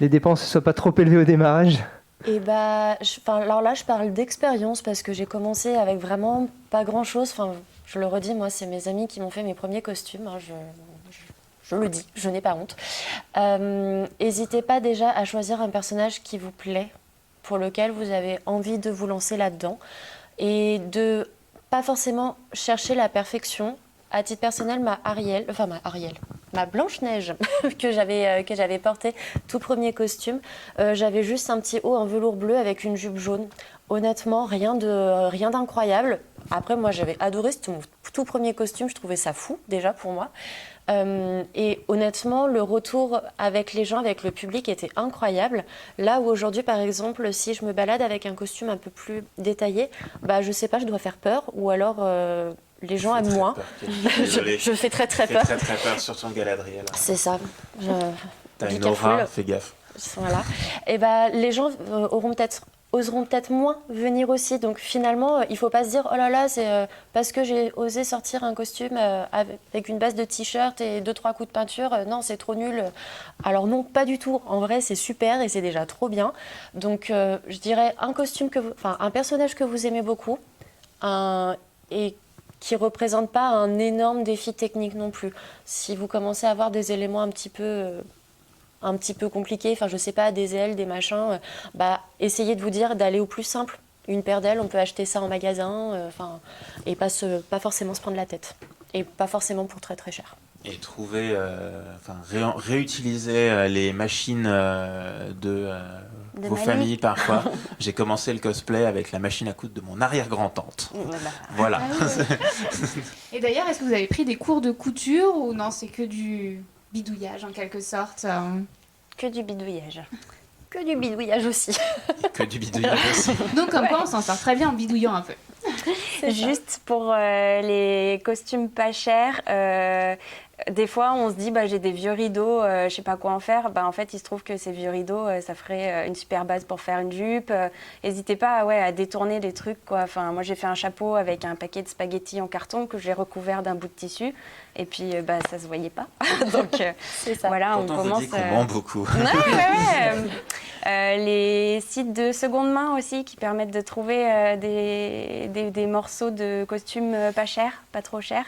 les dépenses ne soient pas trop élevées au démarrage? Alors là, je parle d'expérience parce que j'ai commencé avec vraiment pas grand-chose. Je le redis, moi, c'est mes amis qui m'ont fait mes premiers costumes. Je le dis, je n'ai pas honte. N'hésitez pas déjà à choisir un personnage qui vous plaît, pour lequel vous avez envie de vous lancer là-dedans, et de pas forcément chercher la perfection. À titre personnel, ma Blanche-Neige que j'avais portée tout premier costume, j'avais juste un petit haut en velours bleu avec une jupe jaune. Honnêtement, rien d'incroyable. Après, moi, j'avais adoré, c'était mon tout premier costume, je trouvais ça fou, déjà, pour moi. Et honnêtement, le retour avec les gens, avec le public, était incroyable. Là où aujourd'hui, par exemple, si je me balade avec un costume un peu plus détaillé, bah, je sais pas, je dois faire peur, ou alors les gens aiment moins. Je fais très très peur. Très très peur, surtout en Galadriel. C'est ça. T'as une aura, fais gaffe. Voilà. Et bah, les gens oseront peut-être moins venir aussi. Donc finalement, il ne faut pas se dire « Oh là là, c'est parce que j'ai osé sortir un costume avec une base de t-shirt et 2-3 coups de peinture, non, c'est trop nul. » Alors non, pas du tout. En vrai, c'est super et c'est déjà trop bien. Donc je dirais un personnage que vous aimez beaucoup et qui ne représente pas un énorme défi technique non plus. Si vous commencez à avoir des éléments un petit peu compliqué, enfin je sais pas, des ailes, des machins, bah essayez de vous dire d'aller au plus simple. Une paire d'ailes, on peut acheter ça en magasin, et pas forcément se prendre la tête. Et pas forcément pour très très cher. Et trouver, réutiliser les machines de vos familles parfois. J'ai commencé le cosplay avec la machine à coudre de mon arrière-grand-tante. Voilà. Ah oui. Et d'ailleurs, est-ce que vous avez pris des cours de couture ou non, c'est que du bidouillage en quelque sorte Que du bidouillage. Que du bidouillage aussi. Que du bidouillage aussi. Donc comme quoi on s'en sort très bien en bidouillant un peu. Juste pour les costumes pas chers, des fois on se dit j'ai des vieux rideaux, je sais pas quoi en faire. En fait il se trouve que ces vieux rideaux ça ferait une super base pour faire une jupe. N'hésitez pas à détourner des trucs quoi. Enfin, moi j'ai fait un chapeau avec un paquet de spaghettis en carton que j'ai recouvert d'un bout de tissu et puis ça se voyait pas. Donc c'est ça. Voilà, pourtant, on commence. Vous dites qu'on ment beaucoup. Les sites de seconde main aussi qui permettent de trouver des morceaux de costumes pas chers, pas trop chers.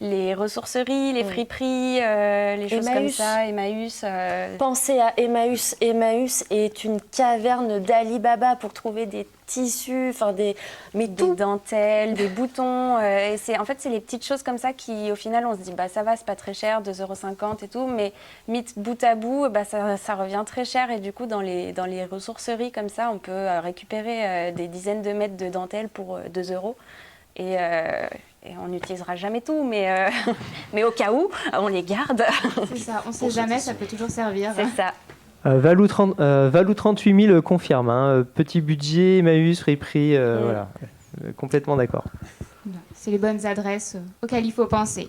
Les ressourceries, les friperies, les choses comme ça, Emmaüs. Pensez à Emmaüs. Emmaüs est une caverne d'Alibaba pour trouver des tissus, des dentelles, des boutons. Et en fait, c'est les petites choses comme ça qui, au final, on se dit, ça va, c'est pas très cher, 2,50 € et tout, mais mis bout à bout, ça revient très cher. Et du coup, dans les ressourceries comme ça, on peut récupérer des dizaines de mètres de dentelle pour 2 €. Et on n'utilisera jamais tout, mais au cas où, on les garde. C'est ça, on ne sait jamais, ça peut toujours servir. C'est ça. Valou 38 000 confirme. Hein. Petit budget, Emmaüs, friperie, voilà. Complètement d'accord. C'est les bonnes adresses auxquelles il faut penser.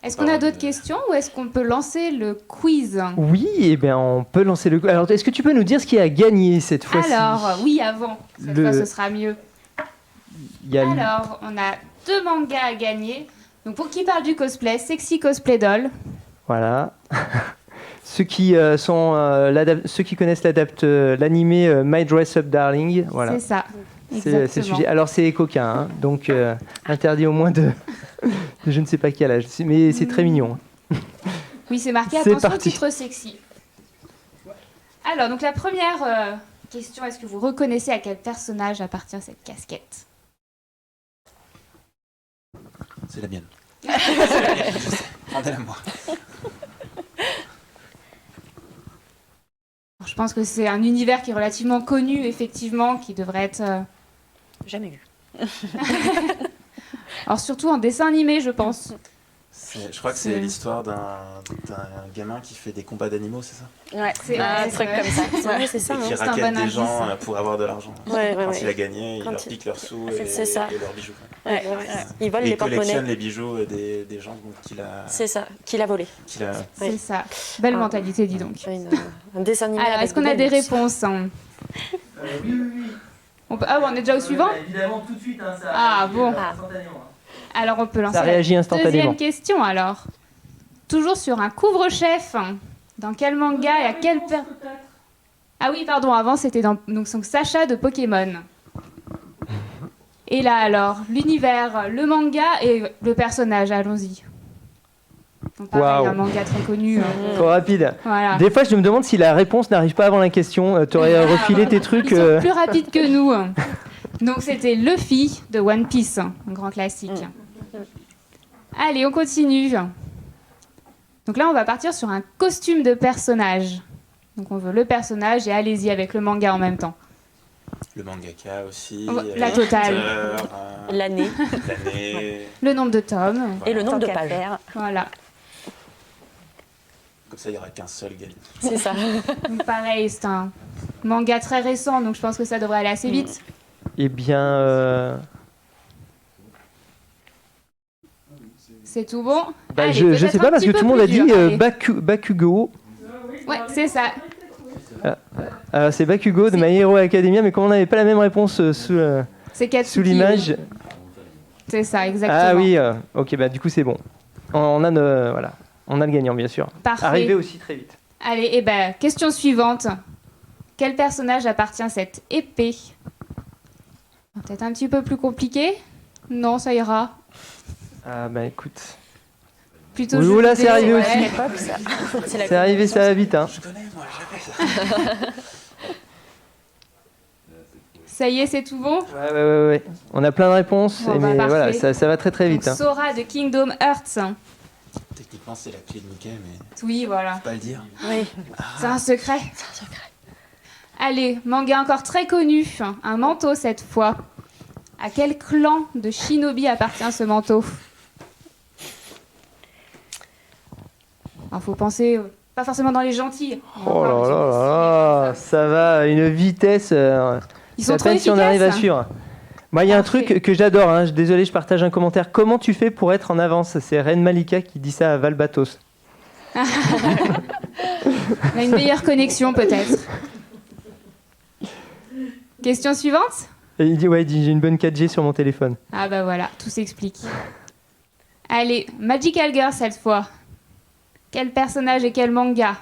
Est-ce qu'on a d'autres questions ou est-ce qu'on peut lancer le quiz ? Oui, on peut lancer le quiz. Alors, est-ce que tu peux nous dire ce qui a gagné cette fois-ci ? Alors, oui, avant. Cette fois, ce sera mieux. Alors, on a 2 mangas à gagner. Donc, pour qui parle du cosplay, Sexy Cosplay Doll. Voilà. Ceux qui connaissent l'animé My Dress Up Darling, voilà. C'est ça. C'est le sujet. Alors c'est coquin, hein, donc interdit au moins de je ne sais pas quel âge, mais c'est très mignon. Oui, c'est marqué attention au titre sexy. Alors, donc la première question, est-ce que vous reconnaissez à quel personnage appartient cette casquette ? C'est la mienne. Rendez-la moi. Je pense que c'est un univers qui est relativement connu, effectivement, qui devrait être... Jamais vu. Alors surtout en dessin animé, je pense. Je crois que c'est l'histoire d'un gamin qui fait des combats d'animaux, c'est ça ? Ouais, c'est un truc comme ça. C'est ça. Et qui raquette des gens pour avoir de l'argent. Quand il a gagné, il leur pique leurs sous et leurs bijoux. Il vole les porte-monnaies. Il collectionne les bijoux des gens qu'il a... C'est ça, qu'il a volé. C'est ça. Belle mentalité, dis donc. Un dessin animé. Alors, est-ce qu'on a des réponses ? Oui. On est déjà au suivant ? Évidemment, tout de suite. Ça bon. Instantanément. Alors, on peut lancer Ça réagit la instantanément. deuxième question, alors. Toujours sur un couvre-chef. Dans quel manga et à quel... Ah oui, pardon, avant, c'était dans son Sacha de Pokémon. Et là, alors, l'univers, le manga et le personnage, allons-y. Donc, pareil, un manga très connu. Trop rapide. Voilà. Des fois, je me demande si la réponse n'arrive pas avant la question. Tu aurais refilé tes trucs. Ils sont plus rapides que nous. Donc, c'était Luffy de One Piece, un grand classique. Allez, on continue. Donc là, on va partir sur un costume de personnage. Donc, on veut le personnage et allez-y avec le manga en même temps. le mangaka aussi, La totale. l'auteur, L'année l'année. Le nombre de tomes. et le nombre de Tant qu'à pages. faire. Voilà. Comme ça, il n'y aura qu'un seul gagnant. C'est ça. Donc pareil, c'est un manga très récent, donc je pense que ça devrait aller assez vite. Eh bien, C'est tout bon. bah, Allez, je peut-être sais un pas parce petit que tout peu le monde a plus dit dur, allez. Bakugo. Ouais, c'est ça. Alors c'est Bakugo de My Hero Academia, mais comme on n'avait pas la même réponse C'est Katsuki. sous l'image. C'est ça, exactement. Ah oui, ok, bah du coup c'est bon. On a voilà, on a le gagnant bien sûr. Parfait. Arrivé aussi très vite. Allez, et ben, question suivante. Quel personnage appartient à cette épée? Peut-être un petit peu plus compliqué? Non, ça ira. Ah bah écoute, Plutôt Oui, jeu oula, vidéo, c'est arrivé ouais. aussi. L'époque, ça. C'est la c'est arrivé, ça va vite. Hein. Je connais, moi, jamais ça. Ça y est, c'est tout bon? Ouais. On a plein de réponses, Bon, bah, mais parfait. voilà, ça va très très Donc, vite. Hein. Sora de Kingdom Hearts. Techniquement, c'est la clé de Mickey, mais Oui, voilà. faut pas le dire. Oui. C'est un secret. Allez, manga encore très connu. Un manteau cette fois. À quel clan de shinobi appartient ce manteau? Faut penser, pas forcément dans les gentils. Oh là là là là, ça va à une vitesse. Ils C'est sont à trop peine si on arrive à efficaces. suivre. Moi, il y a un Parfait. truc que j'adore. Hein. Désolé, je partage un commentaire. Comment tu fais pour être en avance? C'est Ren Malika qui dit ça à Valbatos. On a une meilleure connexion peut-être. Question suivante? Et il dit j'ai une bonne 4G sur mon téléphone. Ah bah voilà, tout s'explique. Allez, Magical Girl cette fois. Quel personnage et quel manga?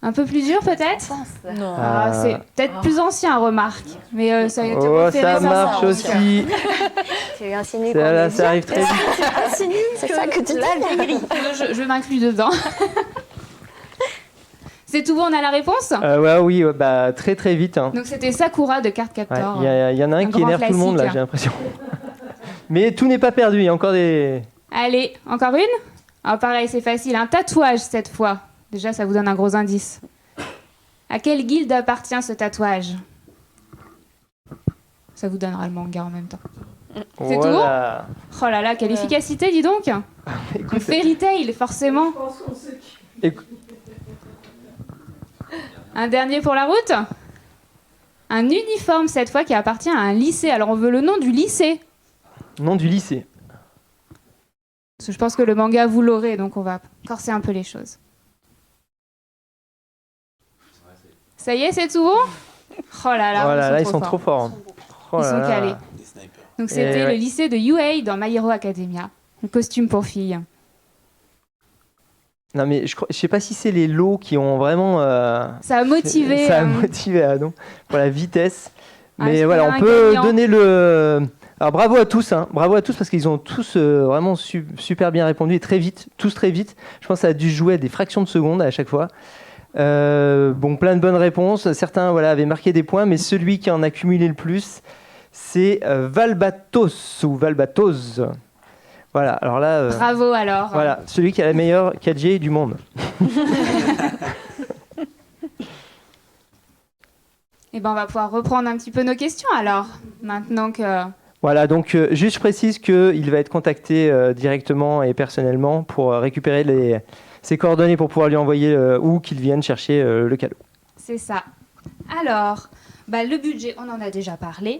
Un peu plus dur peut-être? Non. Ah, c'est peut-être plus ancien, remarque. Mais ça a été Oh, repéré ça récemment. marche aussi. Tu insinues Ça, là, ça arrive très vite. C'est ça que tu dis. Je m'inclus dedans. C'est tout bon, on a la réponse? Oui, bah, très très vite. Hein. Donc c'était Sakura de Card Ouais, Captor. Il y en a un qui grand énerve tout le monde là, classique. j'ai l'impression. Mais tout n'est pas perdu, il y a encore des. Allez, encore une? Ah, pareil, c'est facile. Un tatouage cette fois. Déjà, ça vous donne un gros indice. À quelle guilde appartient ce tatouage? Ça vous donnera le manga en même temps. C'est tout bon? Voilà. Oh là là, quelle efficacité, dis donc! Écoute, Fairy Tail, forcément. écoute, Un dernier pour la route? Un uniforme cette fois qui appartient à un lycée. Alors on veut le nom du lycée. nom du lycée. Parce que je pense que le manga vous l'aurez, donc on va corser un peu les choses. Ça y est, c'est tout bon? Oh là là, Voilà, là ils sont trop forts. forts. Hein. Oh Ils là sont là. calés. Des snipers. Donc c'était ouais. le lycée de Yuei dans My Hero Academia. Le costume pour filles. Non mais je sais pas si c'est les lots qui ont vraiment. Ça a motivé. Ça a motivé Adam pour la vitesse. Ah, Mais est-ce voilà, qu'il y a on un peut gagnant donner le. Alors bravo à tous, hein. Bravo à tous parce qu'ils ont tous vraiment super bien répondu et très vite, tous très vite. Je pense que ça a dû jouer à des fractions de secondes à chaque fois. Bon, plein de bonnes réponses. Certains avaient marqué des points, mais celui qui en a cumulé le plus, c'est Valbatos ou Valbatos. Voilà, alors là. Bravo alors. Voilà, celui qui a la meilleure 4G du monde. Et ben on va pouvoir reprendre un petit peu nos questions alors. Maintenant que. Voilà, donc juste je précise qu'il va être contacté directement et personnellement pour récupérer ses coordonnées pour pouvoir lui envoyer ou qu'il vienne chercher le cadeau. C'est ça. Alors, le budget, on en a déjà parlé.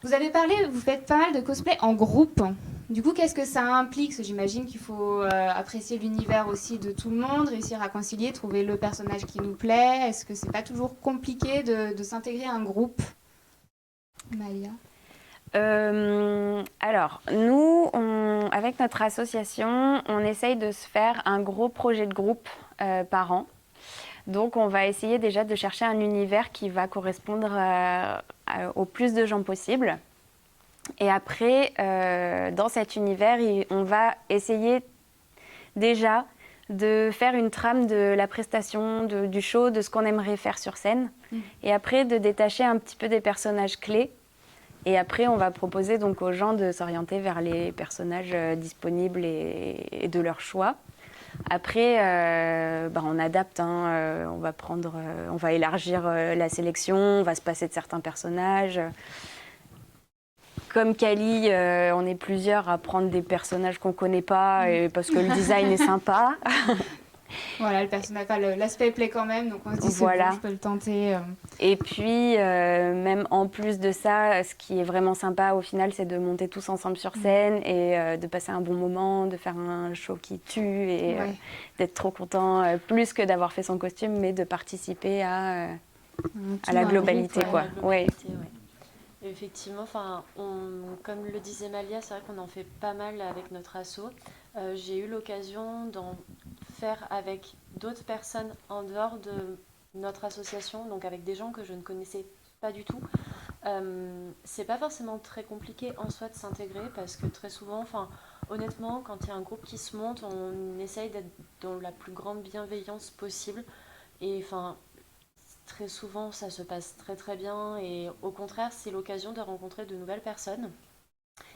Vous avez parlé, vous faites pas mal de cosplay en groupe. Du coup, qu'est-ce que ça implique? Parce que j'imagine qu'il faut apprécier l'univers aussi de tout le monde, réussir à concilier, trouver le personnage qui nous plaît. Est-ce que c'est pas toujours compliqué de s'intégrer à un groupe? Malia? Alors, nous, avec notre association, on essaye de se faire un gros projet de groupe par an. Donc, on va essayer déjà de chercher un univers qui va correspondre au plus de gens possible. Et après, dans cet univers, on va essayer déjà de faire une trame de la prestation, du show, de ce qu'on aimerait faire sur scène. Et après, de détacher un petit peu des personnages clés. Et après, on va proposer donc aux gens de s'orienter vers les personnages disponibles et de leur choix. Après, on adapte, hein, on va élargir la sélection, on va se passer de certains personnages. Comme Kali, on est plusieurs à prendre des personnages qu'on ne connaît pas parce que le design est sympa. Voilà, le personnage, l'aspect plaît quand même, donc on se dit Voilà. bon, je peux le tenter. Et puis, même en plus de ça, ce qui est vraiment sympa au final, c'est de monter tous ensemble sur scène et de passer un bon moment, de faire un show qui tue et d'être trop content, plus que d'avoir fait son costume, mais de participer à la globalité, quoi. Ouais. Et effectivement, comme le disait Malia, c'est vrai qu'on en fait pas mal avec notre asso. J'ai eu l'occasion d'en faire avec d'autres personnes en dehors de notre association, donc avec des gens que je ne connaissais pas du tout. C'est pas forcément très compliqué en soi de s'intégrer parce que très souvent, honnêtement, quand il y a un groupe qui se monte, on essaye d'être dans la plus grande bienveillance possible. Et très souvent, ça se passe très très bien et au contraire, c'est l'occasion de rencontrer de nouvelles personnes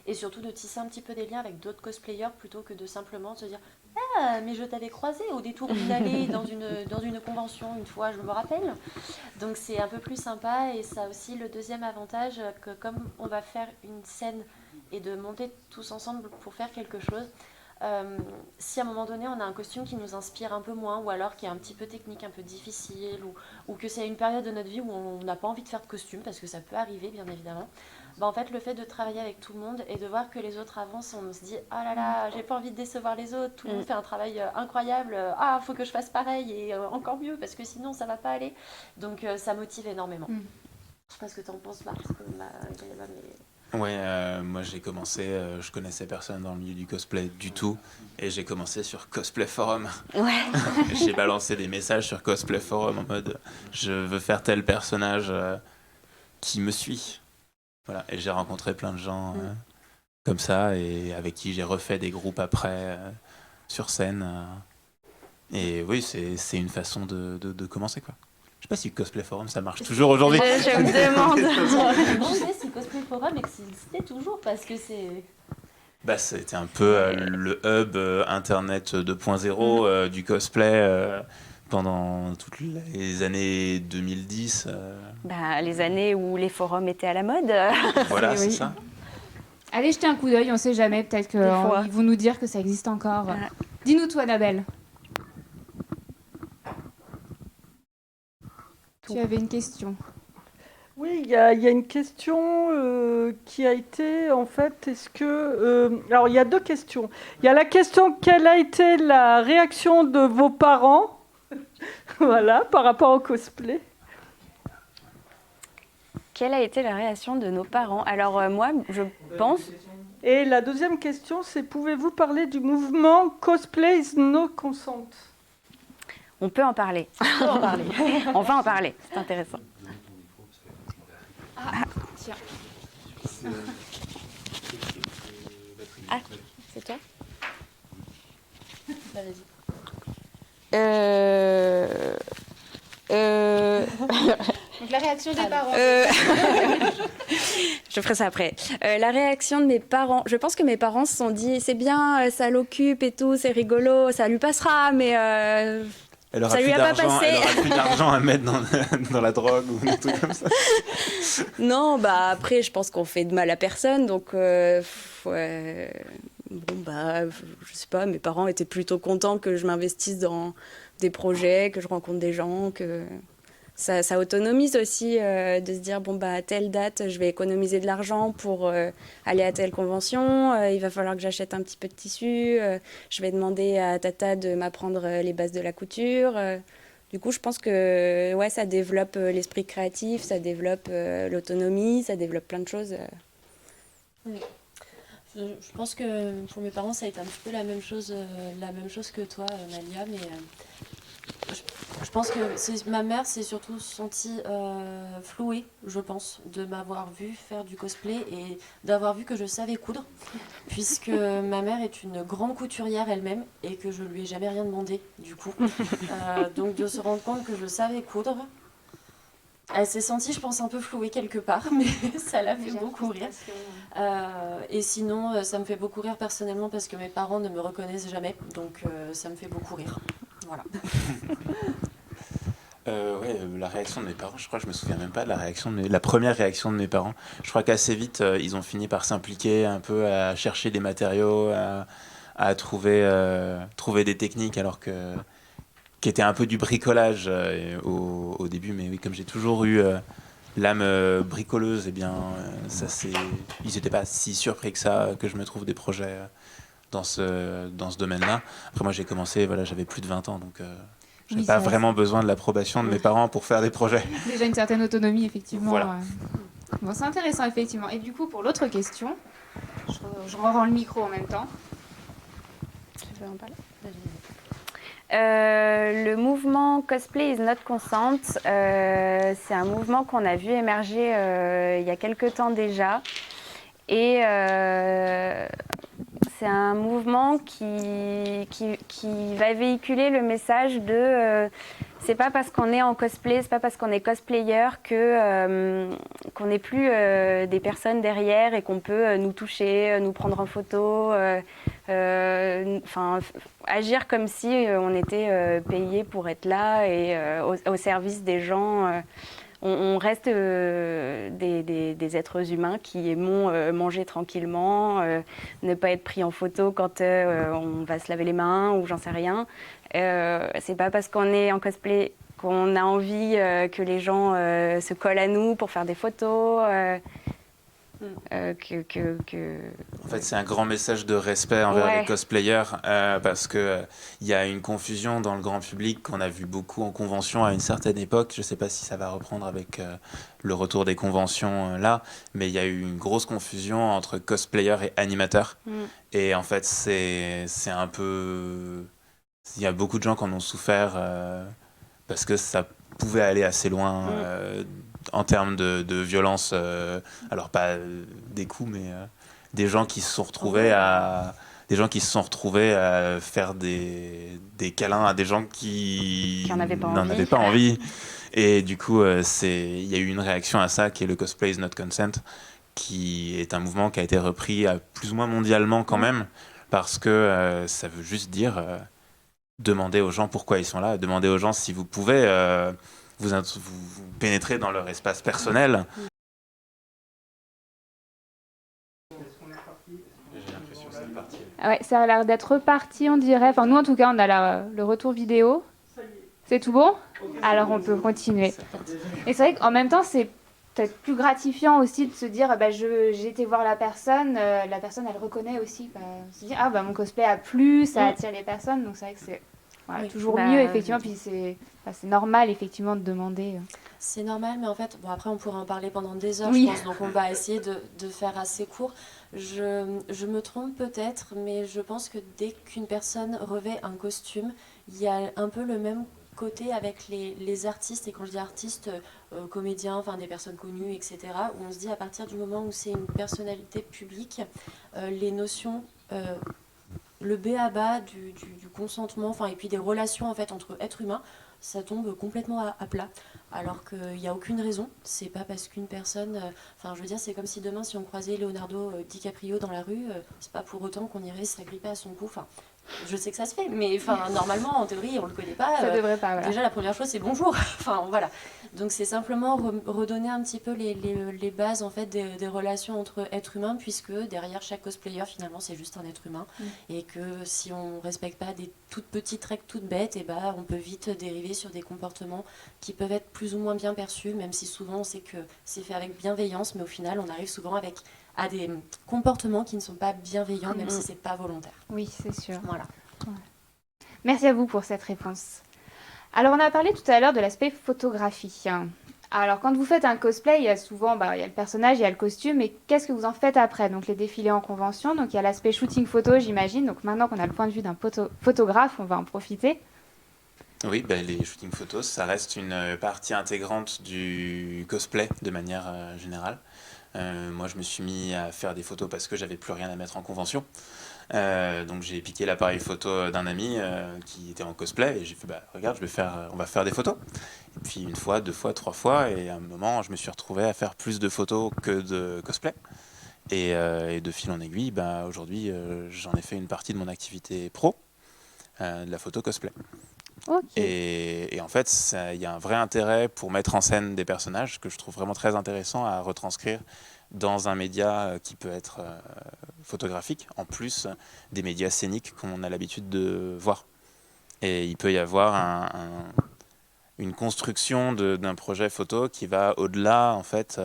et surtout de tisser un petit peu des liens avec d'autres cosplayers plutôt que de simplement se dire « Ah, mais je t'avais croisé au détour d'une allée dans une convention une fois, je me rappelle. » Donc c'est un peu plus sympa et ça a aussi le deuxième avantage que comme on va faire une scène et de monter tous ensemble pour faire quelque chose, si à un moment donné on a un costume qui nous inspire un peu moins ou alors qui est un petit peu technique, un peu difficile ou que c'est une période de notre vie où on n'a pas envie de faire de costume parce que ça peut arriver bien évidemment, en fait le fait de travailler avec tout le monde et de voir que les autres avancent, on se dit ah là là, j'ai pas envie de décevoir les autres, tout le monde fait un travail incroyable, faut que je fasse pareil et encore mieux parce que sinon ça va pas aller, donc ça motive énormément. Je sais pas ce que t'en penses, Marc. Ouais, moi j'ai commencé, je connaissais personne dans le milieu du cosplay du tout, et j'ai commencé sur Cosplay Forum. Ouais. J'ai balancé des messages sur Cosplay Forum en mode je veux faire tel personnage qui me suit. Voilà, et j'ai rencontré plein de gens comme ça, et avec qui j'ai refait des groupes après sur scène. Et oui, c'est une façon de commencer, quoi. Je sais pas si Cosplay Forum ça marche toujours aujourd'hui. Je me demande. Je me demandais si Cosplay Forum existait toujours parce que c'est... C'était un peu le hub internet 2.0 du cosplay pendant toutes les années 2010. Les années où les forums étaient à la mode. Voilà, c'est ça. Allez jeter un coup d'œil, on sait jamais, peut-être qu'ils vont nous dire que ça existe encore. Voilà. Dis-nous toi, Annabelle. Tu avais une question. Oui, il y a une question qui a été, en fait, est-ce que... alors, il y a deux questions. Il y a la question, quelle a été la réaction de vos parents voilà, par rapport au cosplay? Quelle a été la réaction de nos parents? Alors, moi, je pense... Et la deuxième question, c'est pouvez-vous parler du mouvement Cosplay is no consent? On peut en parler. On va en parler, c'est intéressant. Tiens. C'est toi? Vas-y. Donc la réaction des parents. Je ferai ça après. La réaction de mes parents, je pense que mes parents se sont dit c'est bien, ça l'occupe et tout, c'est rigolo, ça lui passera, mais ça lui a pas passé. Elle aura plus d'argent à mettre dans la drogue ou des trucs comme ça. Non, après je pense qu'on fait de mal à personne, donc je sais pas, mes parents étaient plutôt contents que je m'investisse dans des projets, que je rencontre des gens, que ça autonomise aussi de se dire à telle date je vais économiser de l'argent pour aller à telle convention, il va falloir que j'achète un petit peu de tissu, je vais demander à Tata de m'apprendre les bases de la couture. Du coup, je pense que ça développe l'esprit créatif, ça développe l'autonomie, ça développe plein de choses. Oui. Je pense que pour mes parents, ça a été un petit peu la même chose que toi, Malia, mais je pense que ma mère s'est surtout sentie flouée, je pense, de m'avoir vu faire du cosplay et d'avoir vu que je savais coudre, puisque ma mère est une grande couturière elle-même et que je lui ai jamais rien demandé, du coup. Donc de se rendre compte que je savais coudre, Elle s'est sentie, je pense, un peu flouée quelque part, mais ça l'a fait beaucoup rire. Et sinon, ça me fait beaucoup rire personnellement parce que mes parents ne me reconnaissent jamais, donc ça me fait beaucoup rire. Voilà. Ouais, la réaction de mes parents, je crois que je me souviens même pas de la première réaction de mes parents. Je crois qu'assez vite, ils ont fini par s'impliquer un peu à chercher des matériaux, à trouver des techniques, qui était un peu du bricolage au début, mais oui, comme j'ai toujours eu l'âme bricoleuse, eh bien, ils n'étaient pas si surpris que ça, que je me trouve des projets dans ce domaine-là. Après, moi, j'ai commencé, voilà, j'avais plus de 20 ans, donc je n'avais pas vraiment besoin de l'approbation de mes parents pour faire des projets. Déjà une certaine autonomie, effectivement. Voilà. Bon, c'est intéressant, effectivement. Et du coup, pour l'autre question, je rends le micro en même temps. Je vais en parler. Le mouvement Cosplay is not consent, c'est un mouvement qu'on a vu émerger il y a quelques temps déjà. Et c'est un mouvement qui va véhiculer le message de c'est pas parce qu'on est en cosplay, c'est pas parce qu'on est cosplayer qu'on n'est plus des personnes derrière et qu'on peut nous toucher, nous prendre en photo, agir comme si on était payé pour être là et au service des gens. On reste des êtres humains qui aimons manger tranquillement, ne pas être pris en photo quand on va se laver les mains ou j'en sais rien. C'est pas parce qu'on est en cosplay qu'on a envie que les gens se collent à nous pour faire des photos. En fait, c'est un grand message de respect envers les cosplayers parce que il y a une confusion dans le grand public qu'on a vu beaucoup en convention à une certaine époque. Je ne sais pas si ça va reprendre avec le retour des conventions là, mais il y a eu une grosse confusion entre cosplayer et animateur. Et en fait, c'est un peu... Il y a beaucoup de gens qui en ont souffert parce que ça pouvait aller assez loin en termes de violence, alors pas des coups, mais des gens qui se sont retrouvés à faire des câlins à des gens qui n'en avaient pas envie. Et du coup, il y a eu une réaction à ça qui est le Cosplay is not consent, qui est un mouvement qui a été repris plus ou moins mondialement quand même, parce que ça veut juste dire demander aux gens pourquoi ils sont là, demander aux gens si vous pouvez vous pénétrer dans leur espace personnel. J'ai l'impression que c'est parti. Ouais, ça a l'air d'être reparti, on dirait. Enfin, nous, en tout cas, on a le retour vidéo. C'est tout bon ? Alors, on peut continuer. Et c'est vrai qu'en même temps, c'est peut-être plus gratifiant aussi de se dire j'ai été voir la personne, elle reconnaît aussi. Se dire, mon cosplay a plu, ça attire les personnes. Donc, c'est vrai que c'est toujours mieux, effectivement. Puis c'est normal, effectivement, de demander. C'est normal, mais en fait, après, on pourrait en parler pendant des heures, je pense. Donc, on va essayer de faire assez court. Je me trompe peut-être, mais je pense que dès qu'une personne revêt un costume, il y a un peu le même côté avec les artistes, et quand je dis artistes, comédiens, enfin des personnes connues, etc., où on se dit à partir du moment où c'est une personnalité publique, les notions, le b.a.-ba du consentement, et puis des relations en fait entre êtres humains, ça tombe complètement à plat. Alors qu'il n'y a aucune raison, c'est pas parce qu'une personne, je veux dire, c'est comme si demain si on croisait Leonardo DiCaprio dans la rue, c'est pas pour autant qu'on irait s'agripper à son cou, je sais que ça se fait, mais normalement, en théorie, on le connaît pas. Ça devrait pas, voilà. Déjà, la première chose, c'est bonjour. Voilà. Donc, c'est simplement redonner un petit peu les bases, en fait, des relations entre êtres humains, puisque derrière chaque cosplayer, finalement, c'est juste un être humain. Et que si on respecte pas des toutes petites règles toutes bêtes, on peut vite dériver sur des comportements qui peuvent être plus ou moins bien perçus, même si souvent, on sait que c'est fait avec bienveillance, mais au final, on arrive souvent à des comportements qui ne sont pas bienveillants, même si c'est pas volontaire. Oui, c'est sûr. Voilà. Ouais. Merci à vous pour cette réponse. Alors, on a parlé tout à l'heure de l'aspect photographie. Alors, quand vous faites un cosplay, il y a souvent il y a le personnage, il y a le costume, et qu'est-ce que vous en faites après ? Donc, les défilés en convention, donc il y a l'aspect shooting photo, j'imagine. Donc, maintenant qu'on a le point de vue d'un photographe, on va en profiter. Oui, les shooting photos, ça reste une partie intégrante du cosplay de manière générale. Moi, je me suis mis à faire des photos parce que j'avais plus rien à mettre en convention. Donc j'ai piqué l'appareil photo d'un ami qui était en cosplay et j'ai fait bah regarde, on va faire des photos. Et puis une fois, deux fois, trois fois et à un moment je me suis retrouvé à faire plus de photos que de cosplay. Et de fil en aiguille, bah, aujourd'hui j'en ai fait une partie de mon activité pro, de la photo cosplay. Ok. Et en fait, il y a un vrai intérêt pour mettre en scène des personnages que je trouve vraiment très intéressant à retranscrire dans un média qui peut être photographique, en plus des médias scéniques qu'on a l'habitude de voir. Et il peut y avoir une construction d'un projet photo qui va au-delà en fait,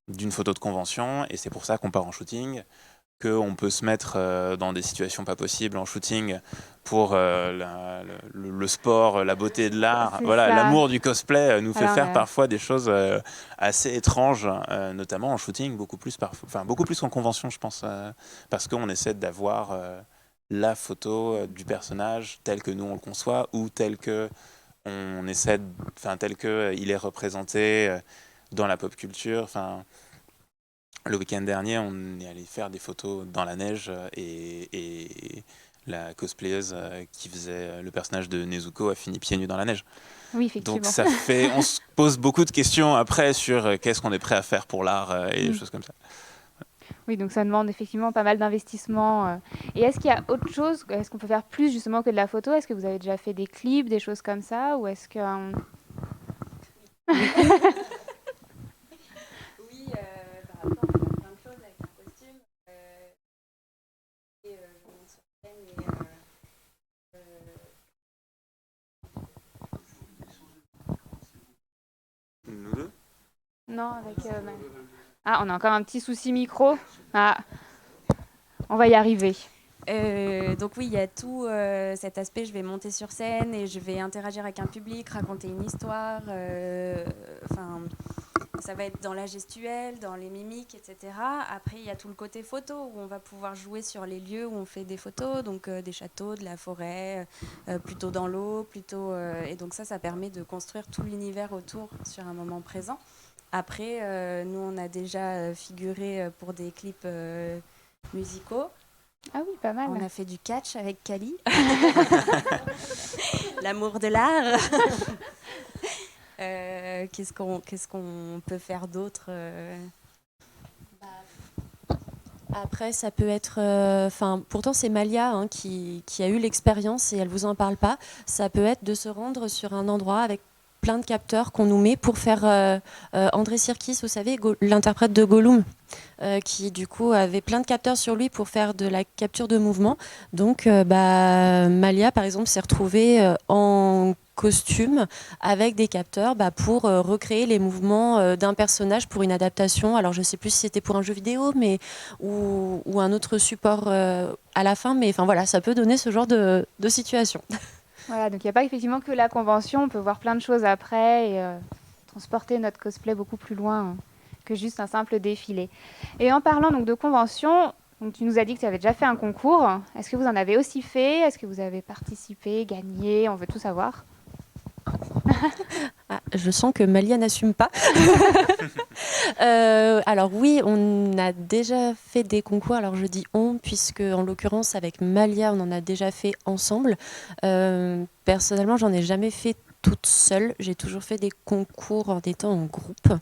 d'une photo de convention, et c'est pour ça qu'on part en shooting, qu'on peut se mettre dans des situations pas possibles en shooting pour le sport, la beauté de l'art. C'est Voilà, ça. l'amour du cosplay nous fait Alors, faire parfois des choses assez étranges, notamment en shooting, beaucoup plus qu'en convention, je pense, parce qu'on essaie d'avoir la photo du personnage tel que nous on le conçoit, ou tel que il est représenté dans la pop culture. Le week-end dernier, on est allé faire des photos dans la neige et la cosplayeuse qui faisait le personnage de Nezuko a fini pieds nus dans la neige. Oui, effectivement. Donc on se pose beaucoup de questions après sur qu'est-ce qu'on est prêt à faire pour l'art et des choses comme ça. Oui, donc ça demande effectivement pas mal d'investissement. Et est-ce qu'il y a autre chose? Est-ce qu'on peut faire plus justement que de la photo? Est-ce que vous avez déjà fait des clips, des choses comme ça? Ou est-ce que... Oui, par rapport, on a plein de choses avec un costume. Je monte sur scène Nous deux? Non, avec... Ah, on a encore un petit souci micro. Ah, on va y arriver. Donc oui, il y a tout cet aspect, je vais monter sur scène et je vais interagir avec un public, raconter une histoire. Ça va être dans la gestuelle, dans les mimiques, etc. Après, il y a tout le côté photo où on va pouvoir jouer sur les lieux où on fait des photos, donc des châteaux, de la forêt, plutôt dans l'eau, et donc ça permet de construire tout l'univers autour sur un moment présent. Après, nous, on a déjà figuré pour des clips musicaux. Ah oui, pas mal. On a fait du catch avec Kali. L'amour de l'art. Qu'est-ce qu'on peut faire d'autre Après, ça peut être... pourtant, c'est Malia qui a eu l'expérience et elle ne vous en parle pas. Ça peut être de se rendre sur un endroit avec plein de capteurs qu'on nous met pour faire André Sirkis, vous savez, l'interprète de Gollum, qui du coup avait plein de capteurs sur lui pour faire de la capture de mouvement. Donc Malia, par exemple, s'est retrouvée en costume avec des capteurs pour recréer les mouvements d'un personnage pour une adaptation. Alors je ne sais plus si c'était pour un jeu vidéo ou un autre support à la fin, mais enfin voilà, ça peut donner ce genre de situation. Voilà, donc il n'y a pas effectivement que la convention, on peut voir plein de choses après et transporter notre cosplay beaucoup plus loin que juste un simple défilé. Et en parlant donc de convention, donc tu nous as dit que tu avais déjà fait un concours. Est-ce que vous en avez aussi fait? Est-ce que vous avez participé, gagné? On veut tout savoir. Je sens que Malia n'assume pas. Alors oui, on a déjà fait des concours. Alors je dis on, puisque en l'occurrence avec Malia, on en a déjà fait ensemble. Personnellement, j'en ai jamais fait toute seule. J'ai toujours fait des concours en étant en groupe.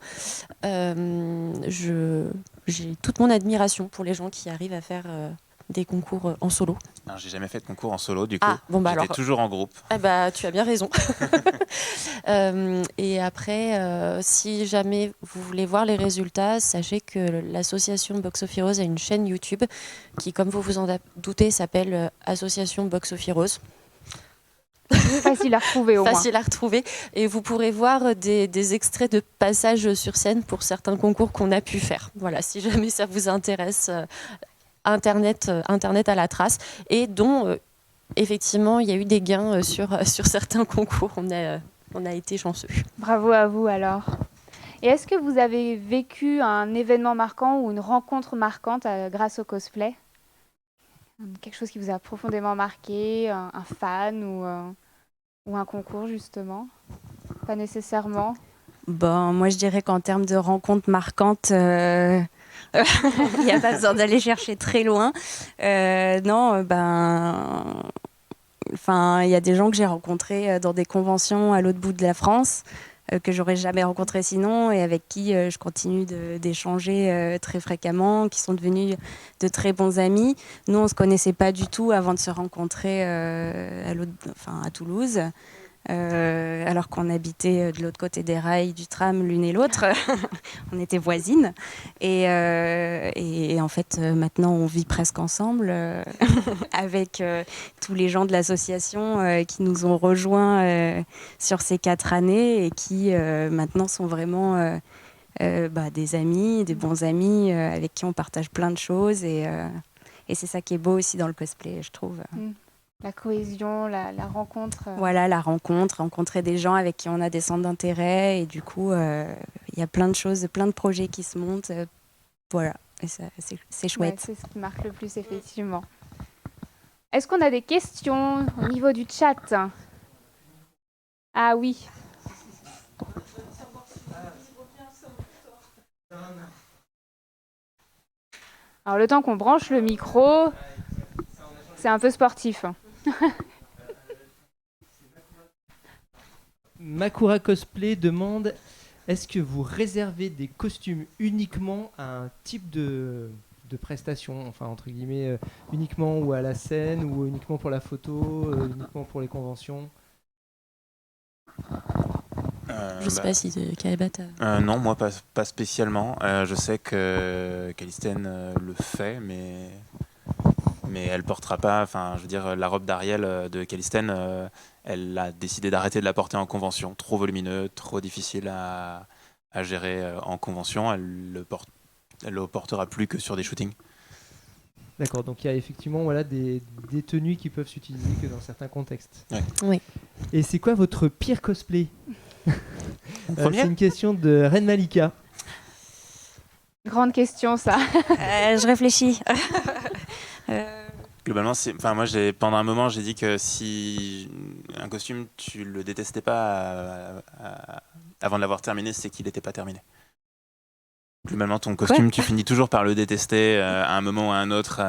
J'ai toute mon admiration pour les gens qui arrivent à faire des concours en solo. Alors, j'ai jamais fait de concours en solo, du coup. Bon, J'étais toujours en groupe. Tu as bien raison. Et après, si jamais vous voulez voir les résultats, sachez que l'association Box of Heroes a une chaîne YouTube qui, comme vous vous en doutez, s'appelle Association Box of Heroes. Facile à retrouver au moins. Facile à retrouver. Et vous pourrez voir des extraits de passages sur scène pour certains concours qu'on a pu faire. Voilà, si jamais ça vous intéresse, Internet à la trace. Et dont, effectivement, il y a eu des gains sur certains concours. On a été chanceux. Bravo à vous alors. Et est-ce que vous avez vécu un événement marquant ou une rencontre marquante grâce au cosplay? Quelque chose qui vous a profondément marqué, un fan ou un concours justement? Pas nécessairement. Bon, moi je dirais qu'en termes de rencontres marquantes, il n'y a pas besoin d'aller chercher très loin. Non, il y a des gens que j'ai rencontrés dans des conventions à l'autre bout de la France, que j'aurais jamais rencontrés sinon, et avec qui je continue d'échanger très fréquemment, qui sont devenus de très bons amis. Nous, on se connaissait pas du tout avant de se rencontrer à Toulouse. Alors qu'on habitait de l'autre côté des rails du tram l'une et l'autre. On était voisines et en fait maintenant on vit presque ensemble avec tous les gens de l'association qui nous ont rejoints sur ces 4 années et qui maintenant sont vraiment des amis, des bons amis avec qui on partage plein de choses et c'est ça qui est beau aussi dans le cosplay, je trouve. La cohésion, la rencontre. Voilà, la rencontre, rencontrer des gens avec qui on a des centres d'intérêt. Et du coup, il y a plein de choses, plein de projets qui se montent. Voilà, et c'est chouette. Ouais, c'est ce qui marque le plus, effectivement. Est-ce qu'on a des questions au niveau du chat? Ah oui. Alors, le temps qu'on branche le micro, c'est un peu sportif. Makura Cosplay demande, est-ce que vous réservez des costumes uniquement à un type de prestation, enfin entre guillemets, uniquement ou à la scène, ou uniquement pour la photo, uniquement pour les conventions? Je sais pas si Kaiba non, moi pas spécialement. Je sais que Calistène le fait, mais elle portera pas. Enfin, je veux dire, la robe d'Ariel de Calistène, elle a décidé d'arrêter de la porter en convention. Trop volumineux, trop difficile à gérer en convention. Elle le portera plus que sur des shootings. D'accord, donc il y a effectivement des tenues qui peuvent s'utiliser que dans certains contextes. Ouais. Oui. Et c'est quoi votre pire cosplay? Premier C'est une question de Ren Malika. Grande question, ça. Je réfléchis. Globalement, moi, pendant un moment, j'ai dit que si un costume, tu le détestais pas avant de l'avoir terminé, c'est qu'il n'était pas terminé. Globalement, ton costume, tu finis toujours par le détester à un moment ou à un autre,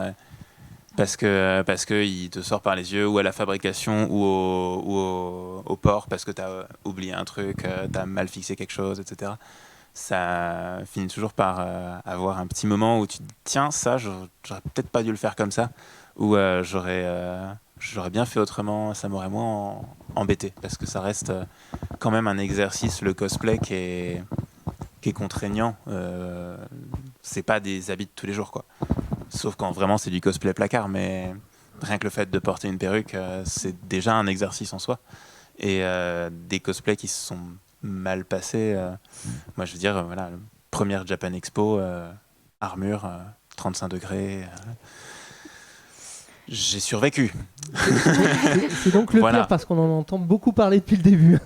parce que il te sort par les yeux, ou à la fabrication, ou au port, parce que tu as oublié un truc, tu as mal fixé quelque chose, etc. Ça finit toujours par avoir un petit moment où tu te dis, tiens, ça, j'aurais peut-être pas dû le faire comme ça, ou j'aurais bien fait autrement, ça m'aurait moins embêté, parce que ça reste quand même un exercice, le cosplay, qui est contraignant. C'est pas des habits de tous les jours, quoi. Sauf quand vraiment c'est du cosplay placard, mais rien que le fait de porter une perruque, c'est déjà un exercice en soi. Et des cosplays qui se sont mal passés, moi je veux dire, voilà, première Japan Expo, armure, 35 degrés, j'ai survécu. C'est donc le Voilà. pire parce qu'on en entend beaucoup parler depuis le début.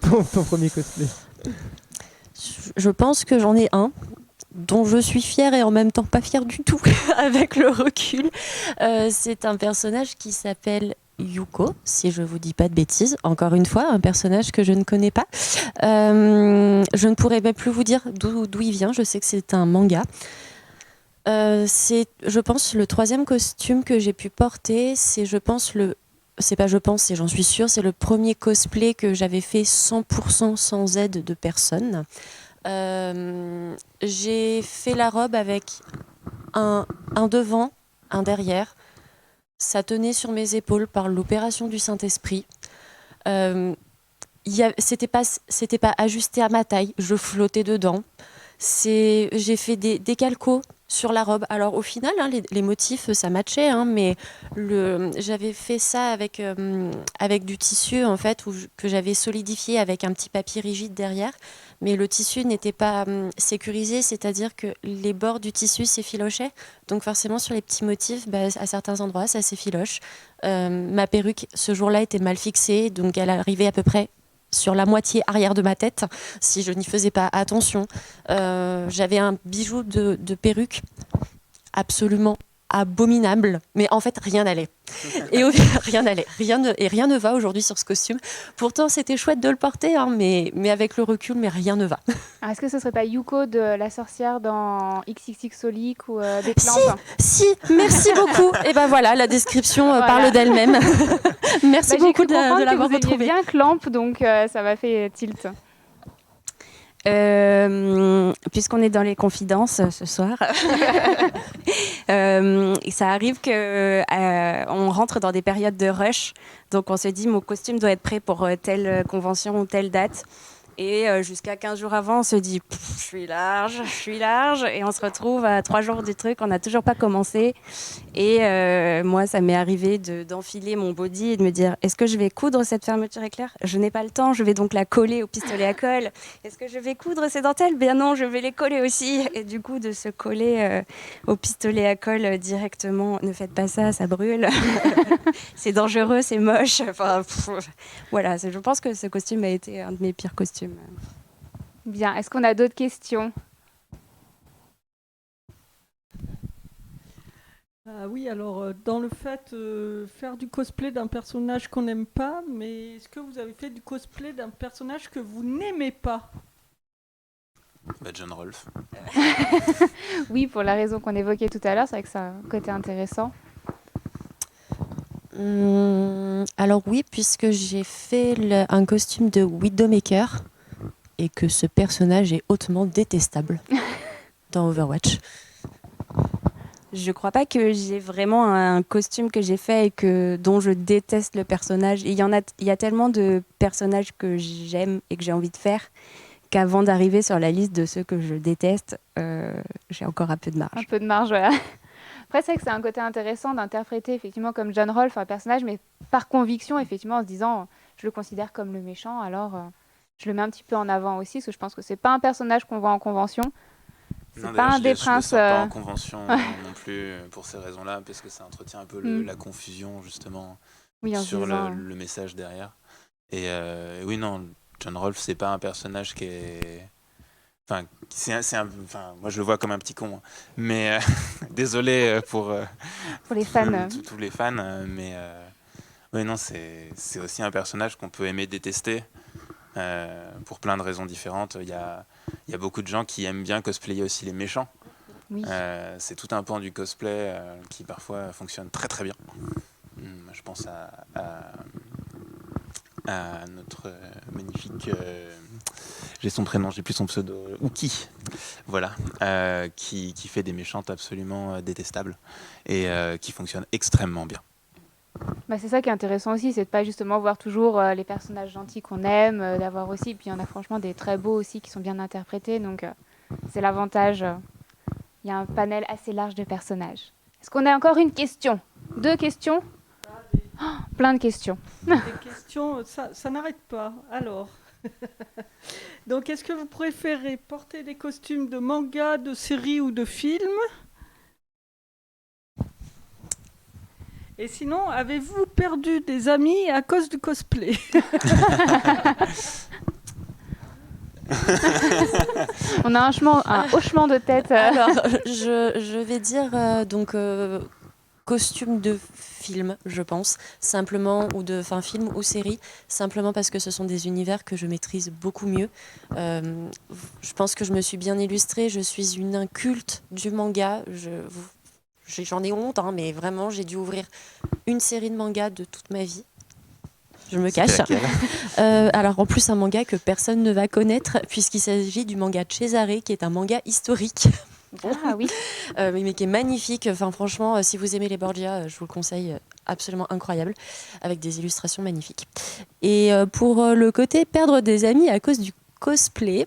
ton premier cosplay. Je pense que j'en ai un dont je suis fière et en même temps pas fière du tout avec le recul. C'est un personnage qui s'appelle Yuko, si je vous dis pas de bêtises. Encore une fois, un personnage que je ne connais pas. Je ne pourrais même plus vous dire d'où il vient. Je sais que c'est un manga. C'est, je pense, le 3e costume que j'ai pu porter. C'est, j'en suis sûre, c'est le premier cosplay que j'avais fait 100% sans aide de personne. J'ai fait la robe avec un devant, un derrière. Ça tenait sur mes épaules par l'opération du Saint-Esprit. C'était pas ajusté à ma taille, je flottais dedans. J'ai fait des calcos sur la robe. Alors au final, les motifs, ça matchait, mais j'avais fait ça avec du tissu en fait, que j'avais solidifié avec un petit papier rigide derrière. Mais le tissu n'était pas sécurisé, c'est-à-dire que les bords du tissu s'effilochaient. Donc forcément, sur les petits motifs, à certains endroits, ça s'effiloche. Ma perruque, ce jour-là, était mal fixée, donc elle arrivait à peu près sur la moitié arrière de ma tête, si je n'y faisais pas attention. J'avais un bijou de perruque absolument abominable, mais en fait rien n'allait. Et rien n'allait, rien ne va aujourd'hui sur ce costume. Pourtant c'était chouette de le porter, hein, mais avec le recul, mais rien ne va. Alors, est-ce que ce serait pas Yuko de la sorcière dans XXXolic ou des clampes? Si, merci beaucoup. Et ben voilà, la description Voilà. parle d'elle-même. Merci J'ai beaucoup cru comprendre de l'avoir que vous aimiez retrouvé. bien clamp, donc ça m'a fait tilt. Puisqu'on est dans les confidences ce soir, ça arrive que on rentre dans des périodes de rush, donc on se dit mon costume doit être prêt pour telle convention ou telle date. Et jusqu'à 15 jours avant, on se dit je suis large, et on se retrouve à 3 jours du truc, on n'a toujours pas commencé. Et moi, ça m'est arrivé d'enfiler mon body et de me dire est-ce que je vais coudre cette fermeture éclair? Je n'ai pas le temps, je vais donc la coller au pistolet à colle. Est-ce que je vais coudre ces dentelles? Bien non, je vais les coller aussi. Et du coup, de se coller au pistolet à colle directement, ne faites pas ça, ça brûle. C'est dangereux, c'est moche. Enfin, voilà, je pense que ce costume a été un de mes pires costumes. Bien, est-ce qu'on a d'autres questions? Oui, alors dans le fait faire du cosplay d'un personnage qu'on n'aime pas, mais est-ce que vous avez fait du cosplay d'un personnage que vous n'aimez pas? John Rolfe. Oui, pour la raison qu'on évoquait tout à l'heure, c'est vrai que ça a un côté intéressant. Alors oui, puisque j'ai fait un costume de Widowmaker et que ce personnage est hautement détestable dans Overwatch. Je crois pas que j'ai vraiment un costume que j'ai fait et dont je déteste le personnage. Il y a tellement de personnages que j'aime et que j'ai envie de faire qu'avant d'arriver sur la liste de ceux que je déteste, j'ai encore un peu de marge. Un peu de marge, voilà. Après, c'est vrai que c'est un côté intéressant d'interpréter effectivement comme John Rolfe un personnage, mais par conviction, effectivement, en se disant je le considère comme le méchant, alors je le mets un petit peu en avant aussi, parce que je pense que c'est pas un personnage qu'on voit en convention. C'est pas un des princes. Je le sors pas en convention non plus pour ces raisons-là, parce que ça entretient un peu la confusion justement sur le message derrière. Et oui, non, John Rolfe, c'est pas un personnage qui est. Enfin, moi je le vois comme un petit con, hein. Mais désolé pour les fans. Tous les fans, mais oui, non, c'est aussi un personnage qu'on peut aimer détester. Pour plein de raisons différentes. Il y a beaucoup de gens qui aiment bien cosplayer aussi les méchants. Oui. C'est tout un pan du cosplay qui parfois fonctionne très très bien. Je pense à notre magnifique... j'ai son prénom, j'ai plus son pseudo. Uki. Voilà. Qui fait des méchantes absolument détestables et qui fonctionnent extrêmement bien. Bah, c'est ça qui est intéressant aussi, c'est de pas justement voir toujours les personnages gentils qu'on aime, d'avoir aussi, puis il y en a franchement des très beaux aussi qui sont bien interprétés, donc c'est l'avantage. Il y a un panel assez large de personnages. Est-ce qu'on a encore une question? 2 questions? Plein de questions. Les questions, ça n'arrête pas. Alors, donc est-ce que vous préférez porter des costumes de manga, de séries ou de films? Et sinon, avez-vous perdu des amis à cause du cosplay? On a un hochement de tête. Alors, je vais dire costume de film, je pense, simplement, film ou série, simplement parce que ce sont des univers que je maîtrise beaucoup mieux. Je pense que je me suis bien illustrée, je suis une inculte du manga, j'en ai honte, hein, mais vraiment, j'ai dû ouvrir une série de mangas de toute ma vie. Je me cache. Alors, en plus, un manga que personne ne va connaître, puisqu'il s'agit du manga Cesare, qui est un manga historique. Bon. Ah oui. Mais qui est magnifique. Enfin, franchement, si vous aimez les Borgia, je vous le conseille, absolument incroyable, avec des illustrations magnifiques. Et pour le côté perdre des amis à cause du cosplay,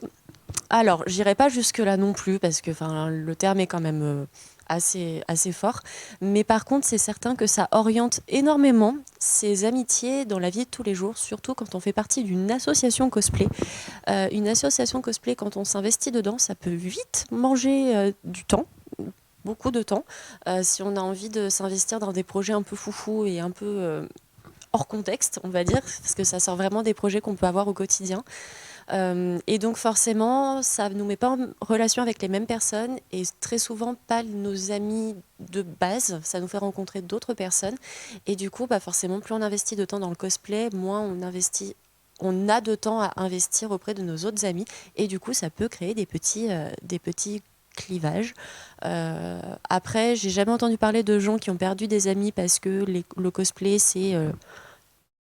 alors, j'irai pas jusque-là non plus, parce que le terme est quand même assez fort. Mais par contre, c'est certain que ça oriente énormément ses amitiés dans la vie de tous les jours, surtout quand on fait partie d'une association cosplay. Une association cosplay, quand on s'investit dedans, ça peut vite manger du temps, beaucoup de temps, si on a envie de s'investir dans des projets un peu foufou et un peu hors contexte, on va dire, parce que ça sort vraiment des projets qu'on peut avoir au quotidien. Et donc forcément, ça ne nous met pas en relation avec les mêmes personnes et très souvent pas nos amis de base. Ça nous fait rencontrer d'autres personnes. Et du coup, forcément, plus on investit de temps dans le cosplay, moins on a de temps à investir auprès de nos autres amis. Et du coup, ça peut créer des petits clivages. Après, j'ai jamais entendu parler de gens qui ont perdu des amis parce que le cosplay,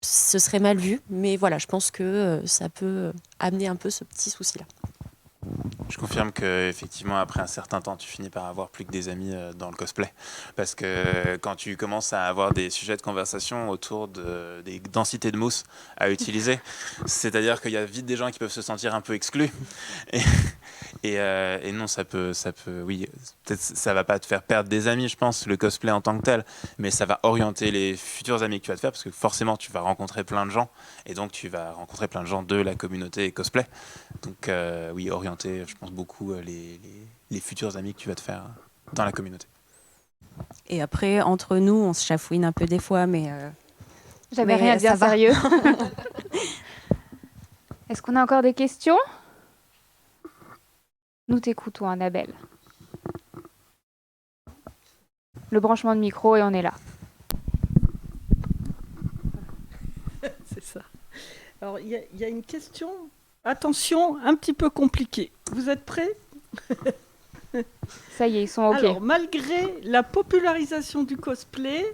ce serait mal vu, mais voilà, je pense que ça peut amener un peu ce petit souci-là. Je confirme que effectivement après un certain temps tu finis par avoir plus que des amis dans le cosplay parce que quand tu commences à avoir des sujets de conversation autour des densités de mousse à utiliser, c'est-à-dire qu'il y a vite des gens qui peuvent se sentir un peu exclus et non ça peut oui, peut-être ça va pas te faire perdre des amis je pense le cosplay en tant que tel, mais ça va orienter les futurs amis que tu vas te faire parce que forcément tu vas rencontrer plein de gens et donc tu vas rencontrer plein de gens de la communauté cosplay, donc oui, orienter je pense beaucoup les futurs amis que tu vas te faire dans la communauté. Et après, entre nous, on se chafouine un peu des fois, mais... J'avais mais rien à dire ça va. sérieux. Est-ce qu'on a encore des questions? Nous t'écoutons, Annabelle. Le branchement de micro et on est là. C'est ça. Alors, il y a une question, attention, un petit peu compliquée. Vous êtes prêts? Ça y est, ils sont OK. Alors, malgré la popularisation du cosplay,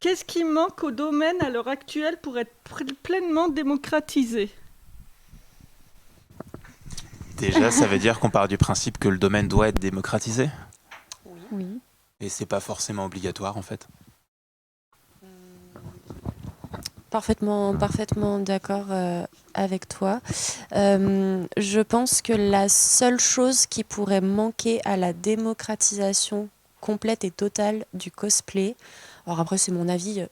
qu'est-ce qui manque au domaine à l'heure actuelle pour être pleinement démocratisé? Déjà, ça veut dire qu'on part du principe que le domaine doit être démocratisé Oui. et c'est pas forcément obligatoire en fait. Parfaitement d'accord avec toi. Je pense que la seule chose qui pourrait manquer à la démocratisation complète et totale du cosplay, alors après c'est mon avis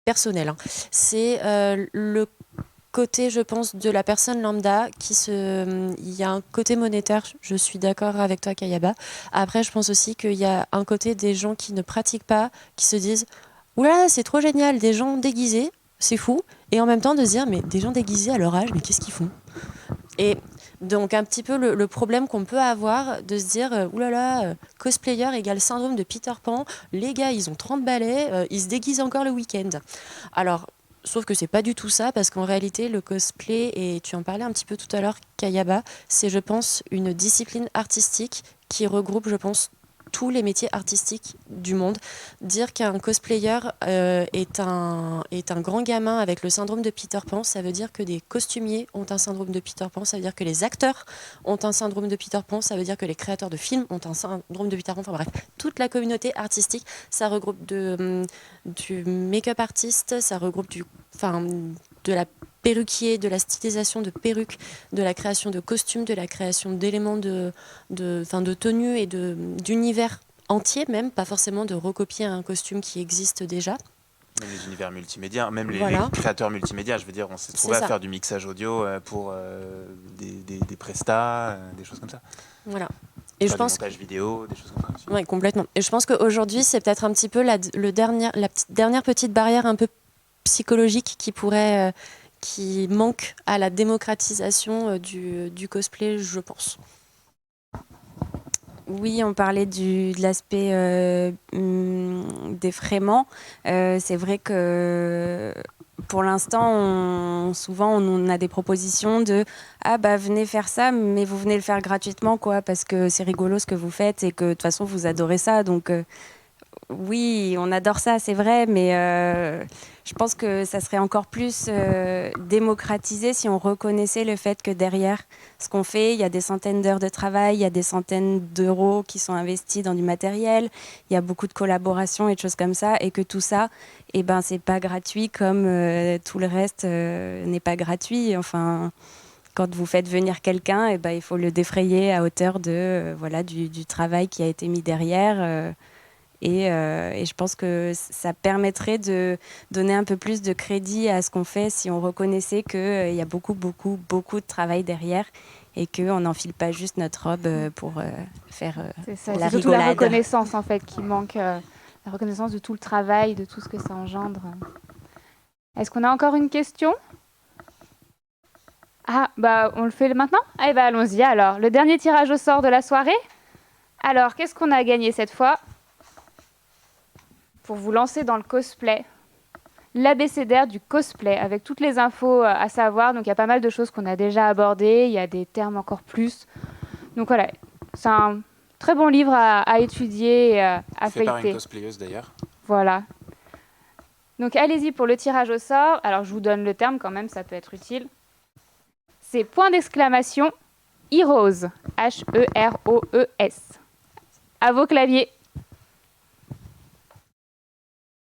personnel, hein, c'est le côté, je pense, de la personne lambda il y a un côté monétaire, je suis d'accord avec toi Kayaba. Après je pense aussi qu'il y a un côté des gens qui ne pratiquent pas, qui se disent « Oula, c'est trop génial, des gens déguisés ». C'est fou, et en même temps de se dire mais des gens déguisés à leur âge, mais qu'est-ce qu'ils font? Et donc un petit peu le problème qu'on peut avoir de se dire oulala, cosplayer égale syndrome de Peter Pan, les gars ils ont 30 balais, ils se déguisent encore le week-end. Alors sauf que c'est pas du tout ça, parce qu'en réalité le cosplay, et tu en parlais un petit peu tout à l'heure Kayaba, c'est je pense une discipline artistique qui regroupe je pense tous les métiers artistiques du monde. Dire qu'un cosplayer est un grand gamin avec le syndrome de Peter Pan, ça veut dire que des costumiers ont un syndrome de Peter Pan, ça veut dire que les acteurs ont un syndrome de Peter Pan, ça veut dire que les créateurs de films ont un syndrome de Peter Pan, enfin bref, toute la communauté artistique, ça regroupe du make-up artiste, ça regroupe de la perruquier, de la stylisation de perruques, de la création de costumes, de la création d'éléments de tenues et d'univers entiers même, pas forcément de recopier un costume qui existe déjà. Même les univers multimédia, même les créateurs multimédia, je veux dire, on s'est trouvé à faire du mixage audio pour des prestats, des choses comme ça. Voilà. Et je pense des montages vidéo, des choses comme ça aussi. Oui, complètement. Et je pense qu'aujourd'hui, c'est peut-être un petit peu la dernière petite barrière un peu psychologique qui manque à la démocratisation du cosplay, je pense. Oui, on parlait de l'aspect d'effraiement. C'est vrai que pour l'instant, souvent on a des propositions de « Ah bah venez faire ça, mais vous venez le faire gratuitement, quoi, parce que c'est rigolo ce que vous faites et que de toute façon vous adorez ça. » Donc oui, on adore ça, c'est vrai, mais je pense que ça serait encore plus démocratisé si on reconnaissait le fait que derrière ce qu'on fait, il y a des centaines d'heures de travail, il y a des centaines d'euros qui sont investis dans du matériel, il y a beaucoup de collaborations et de choses comme ça, et que tout ça, c'est pas gratuit comme tout le reste n'est pas gratuit. Enfin, quand vous faites venir quelqu'un, il faut le défrayer à hauteur de du travail qui a été mis derrière. Et je pense que ça permettrait de donner un peu plus de crédit à ce qu'on fait si on reconnaissait qu'il y a beaucoup de travail derrière et qu'on n'enfile pas juste notre robe pour faire la rigolade. C'est surtout la reconnaissance en fait qui manque, la reconnaissance de tout le travail, de tout ce que ça engendre. Est-ce qu'on a encore une question? Ah, bah on le fait maintenant? Eh bah allons-y alors. Le dernier tirage au sort de la soirée. Alors, qu'est-ce qu'on a gagné cette fois? Pour vous lancer dans le cosplay. L'abécédaire du cosplay, avec toutes les infos à savoir. Donc il y a pas mal de choses qu'on a déjà abordées. Il y a des termes encore plus. Donc voilà, c'est un très bon livre à étudier et à Fait par une feuilleter. cosplayeuse d'ailleurs. Voilà. Donc allez-y pour le tirage au sort. Alors je vous donne le terme quand même, ça peut être utile. C'est point d'exclamation Heroes. H-E-R-O-E-S. À vos claviers.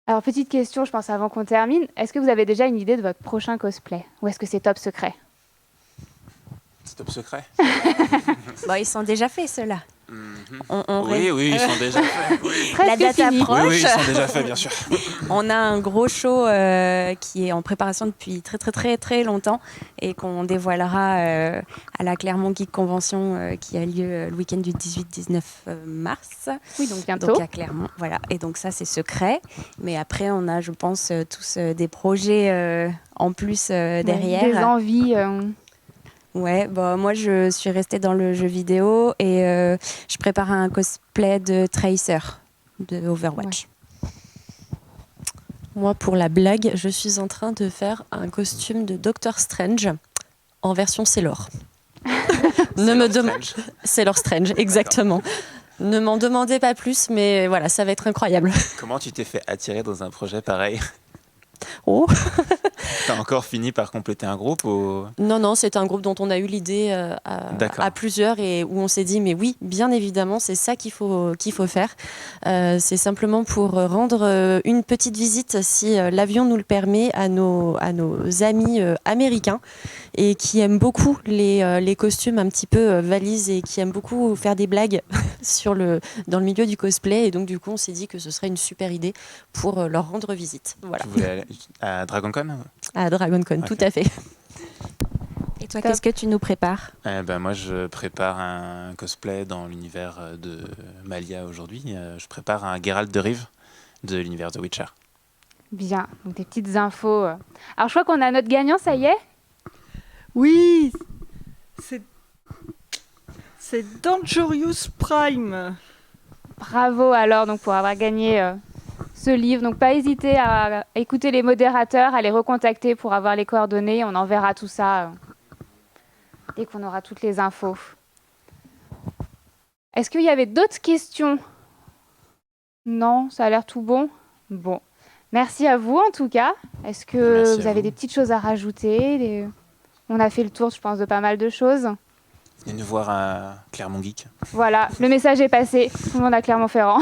Alors petite question, je pense avant qu'on termine. Est-ce que vous avez déjà une idée de votre prochain cosplay? Ou est-ce que c'est top secret? C'est top secret. Bon, ils sont déjà faits, ceux-là. Oui, ils sont déjà faits. Oui. Presque La date fini. approche. Oui, ils sont déjà faits, bien sûr. On a un gros show qui est en préparation depuis très longtemps et qu'on dévoilera à la Clermont Geek Convention qui a lieu le week-end du 18-19 mars. Oui, donc bientôt. Donc à Clermont, voilà. Et donc ça, c'est secret. Mais après, on a, je pense, tous des projets en plus derrière. Des envies. Ouais, bah, moi je suis restée dans le jeu vidéo et je prépare un cosplay de Tracer de Overwatch. Moi, pour la blague, je suis en train de faire un costume de Doctor Strange en version Sailor. Sailor Strange, exactement. Ne m'en demandez pas plus, mais voilà, ça va être incroyable. Comment tu t'es fait attirer dans un projet pareil? Oh. T'as encore fini par compléter un groupe ou... Non, c'est un groupe dont on a eu l'idée à plusieurs et où on s'est dit, mais oui, bien évidemment, c'est ça qu'il faut faire. C'est simplement pour rendre une petite visite, si l'avion nous le permet, à nos amis américains et qui aiment beaucoup les costumes un petit peu valises et qui aiment beaucoup faire des blagues dans le milieu du cosplay. Et donc, du coup, on s'est dit que ce serait une super idée pour leur rendre visite. Voilà. Tu voulais aller à DragonCon? À DragonCon, Okay. tout à fait. Et toi, qu'est-ce que tu nous prépares? Moi, je prépare un cosplay dans l'univers de Malia aujourd'hui. Je prépare un Geralt de Rive de l'univers de Witcher. Bien, donc des petites infos. Alors je crois qu'on a notre gagnant, ça y est? Oui, c'est Dangerous Prime. Bravo alors donc pour avoir gagné ce livre. Donc pas hésiter à écouter les modérateurs, à les recontacter pour avoir les coordonnées. On enverra tout ça dès qu'on aura toutes les infos. Est-ce qu'il y avait d'autres questions? Non, ça a l'air tout bon. Bon, merci à vous en tout cas. Est-ce que Merci vous à avez vous. des petites choses à rajouter? On a fait le tour, je pense, de pas mal de choses. Venez nous voir à Clermont Geek. Voilà, le message est passé. Tout le monde à Clermont-Ferrand.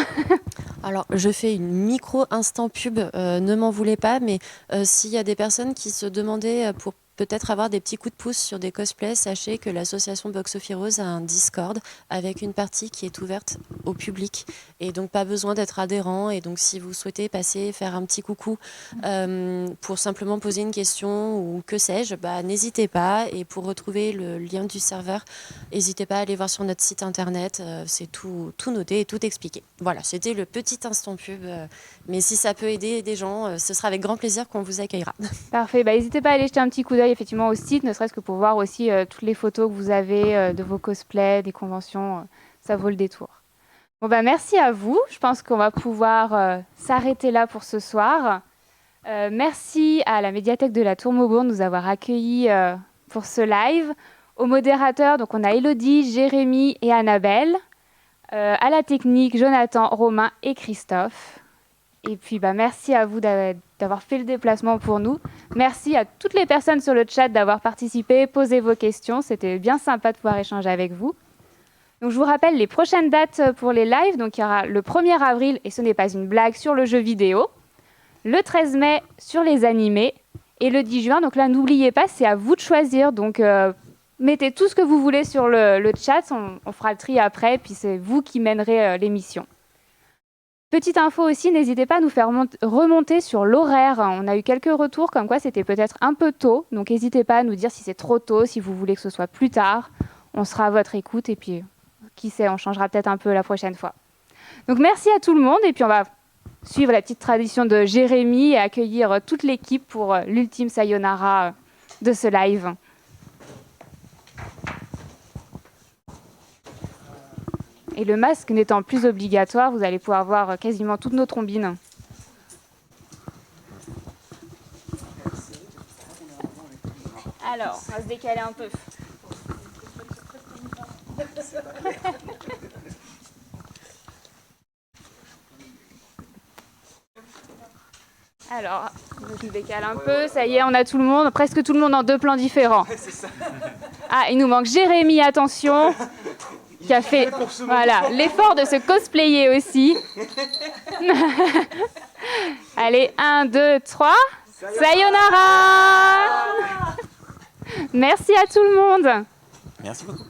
Alors, je fais une micro-instant pub, ne m'en voulez pas, mais s'il y a des personnes qui se demandaient pour peut-être avoir des petits coups de pouce sur des cosplays, sachez que l'association Box of Heroes a un Discord avec une partie qui est ouverte au public et donc pas besoin d'être adhérent. Et donc, si vous souhaitez passer, faire un petit coucou pour simplement poser une question ou que sais-je, n'hésitez pas. Et pour retrouver le lien du serveur, n'hésitez pas à aller voir sur notre site internet. C'est tout noté et tout expliqué. Voilà, c'était le petit instant pub. Mais si ça peut aider des gens, ce sera avec grand plaisir qu'on vous accueillera. Parfait. N'hésitez pas à aller jeter un petit coup d'œil effectivement au site, ne serait-ce que pour voir aussi toutes les photos que vous avez de vos cosplays, des conventions. Ça vaut le détour. Bon, merci à vous. Je pense qu'on va pouvoir s'arrêter là pour ce soir. Merci à la médiathèque de la Tour Maubourg de nous avoir accueillis pour ce live. Aux modérateurs, donc on a Élodie, Jérémy et Annabelle. À la technique, Jonathan, Romain et Christophe. Et puis merci à vous d'avoir fait le déplacement pour nous. Merci à toutes les personnes sur le chat d'avoir participé, posé vos questions. C'était bien sympa de pouvoir échanger avec vous. Donc, je vous rappelle les prochaines dates pour les lives. Donc, il y aura le 1er avril, et ce n'est pas une blague, sur le jeu vidéo. Le 13 mai, sur les animés. Et le 10 juin, donc là, n'oubliez pas, c'est à vous de choisir. Donc, mettez tout ce que vous voulez sur le chat. On fera le tri après, puis c'est vous qui mènerez l'émission. Petite info aussi, n'hésitez pas à nous faire remonter sur l'horaire. On a eu quelques retours comme quoi c'était peut-être un peu tôt. Donc n'hésitez pas à nous dire si c'est trop tôt, si vous voulez que ce soit plus tard. On sera à votre écoute et puis qui sait, on changera peut-être un peu la prochaine fois. Donc merci à tout le monde et puis on va suivre la petite tradition de Jérémy et accueillir toute l'équipe pour l'ultime sayonara de ce live. Et le masque n'étant plus obligatoire, vous allez pouvoir voir quasiment toutes nos trombines. Alors, on va se décaler un peu. Alors, je me décale un peu. Ça y est, on a tout le monde, presque tout le monde en 2 plans différents. Ah, il nous manque Jérémy, attention, qui a fait l'effort de se cosplayer aussi. Allez, 1, 2, 3. Sayonara! Merci à tout le monde. Merci beaucoup.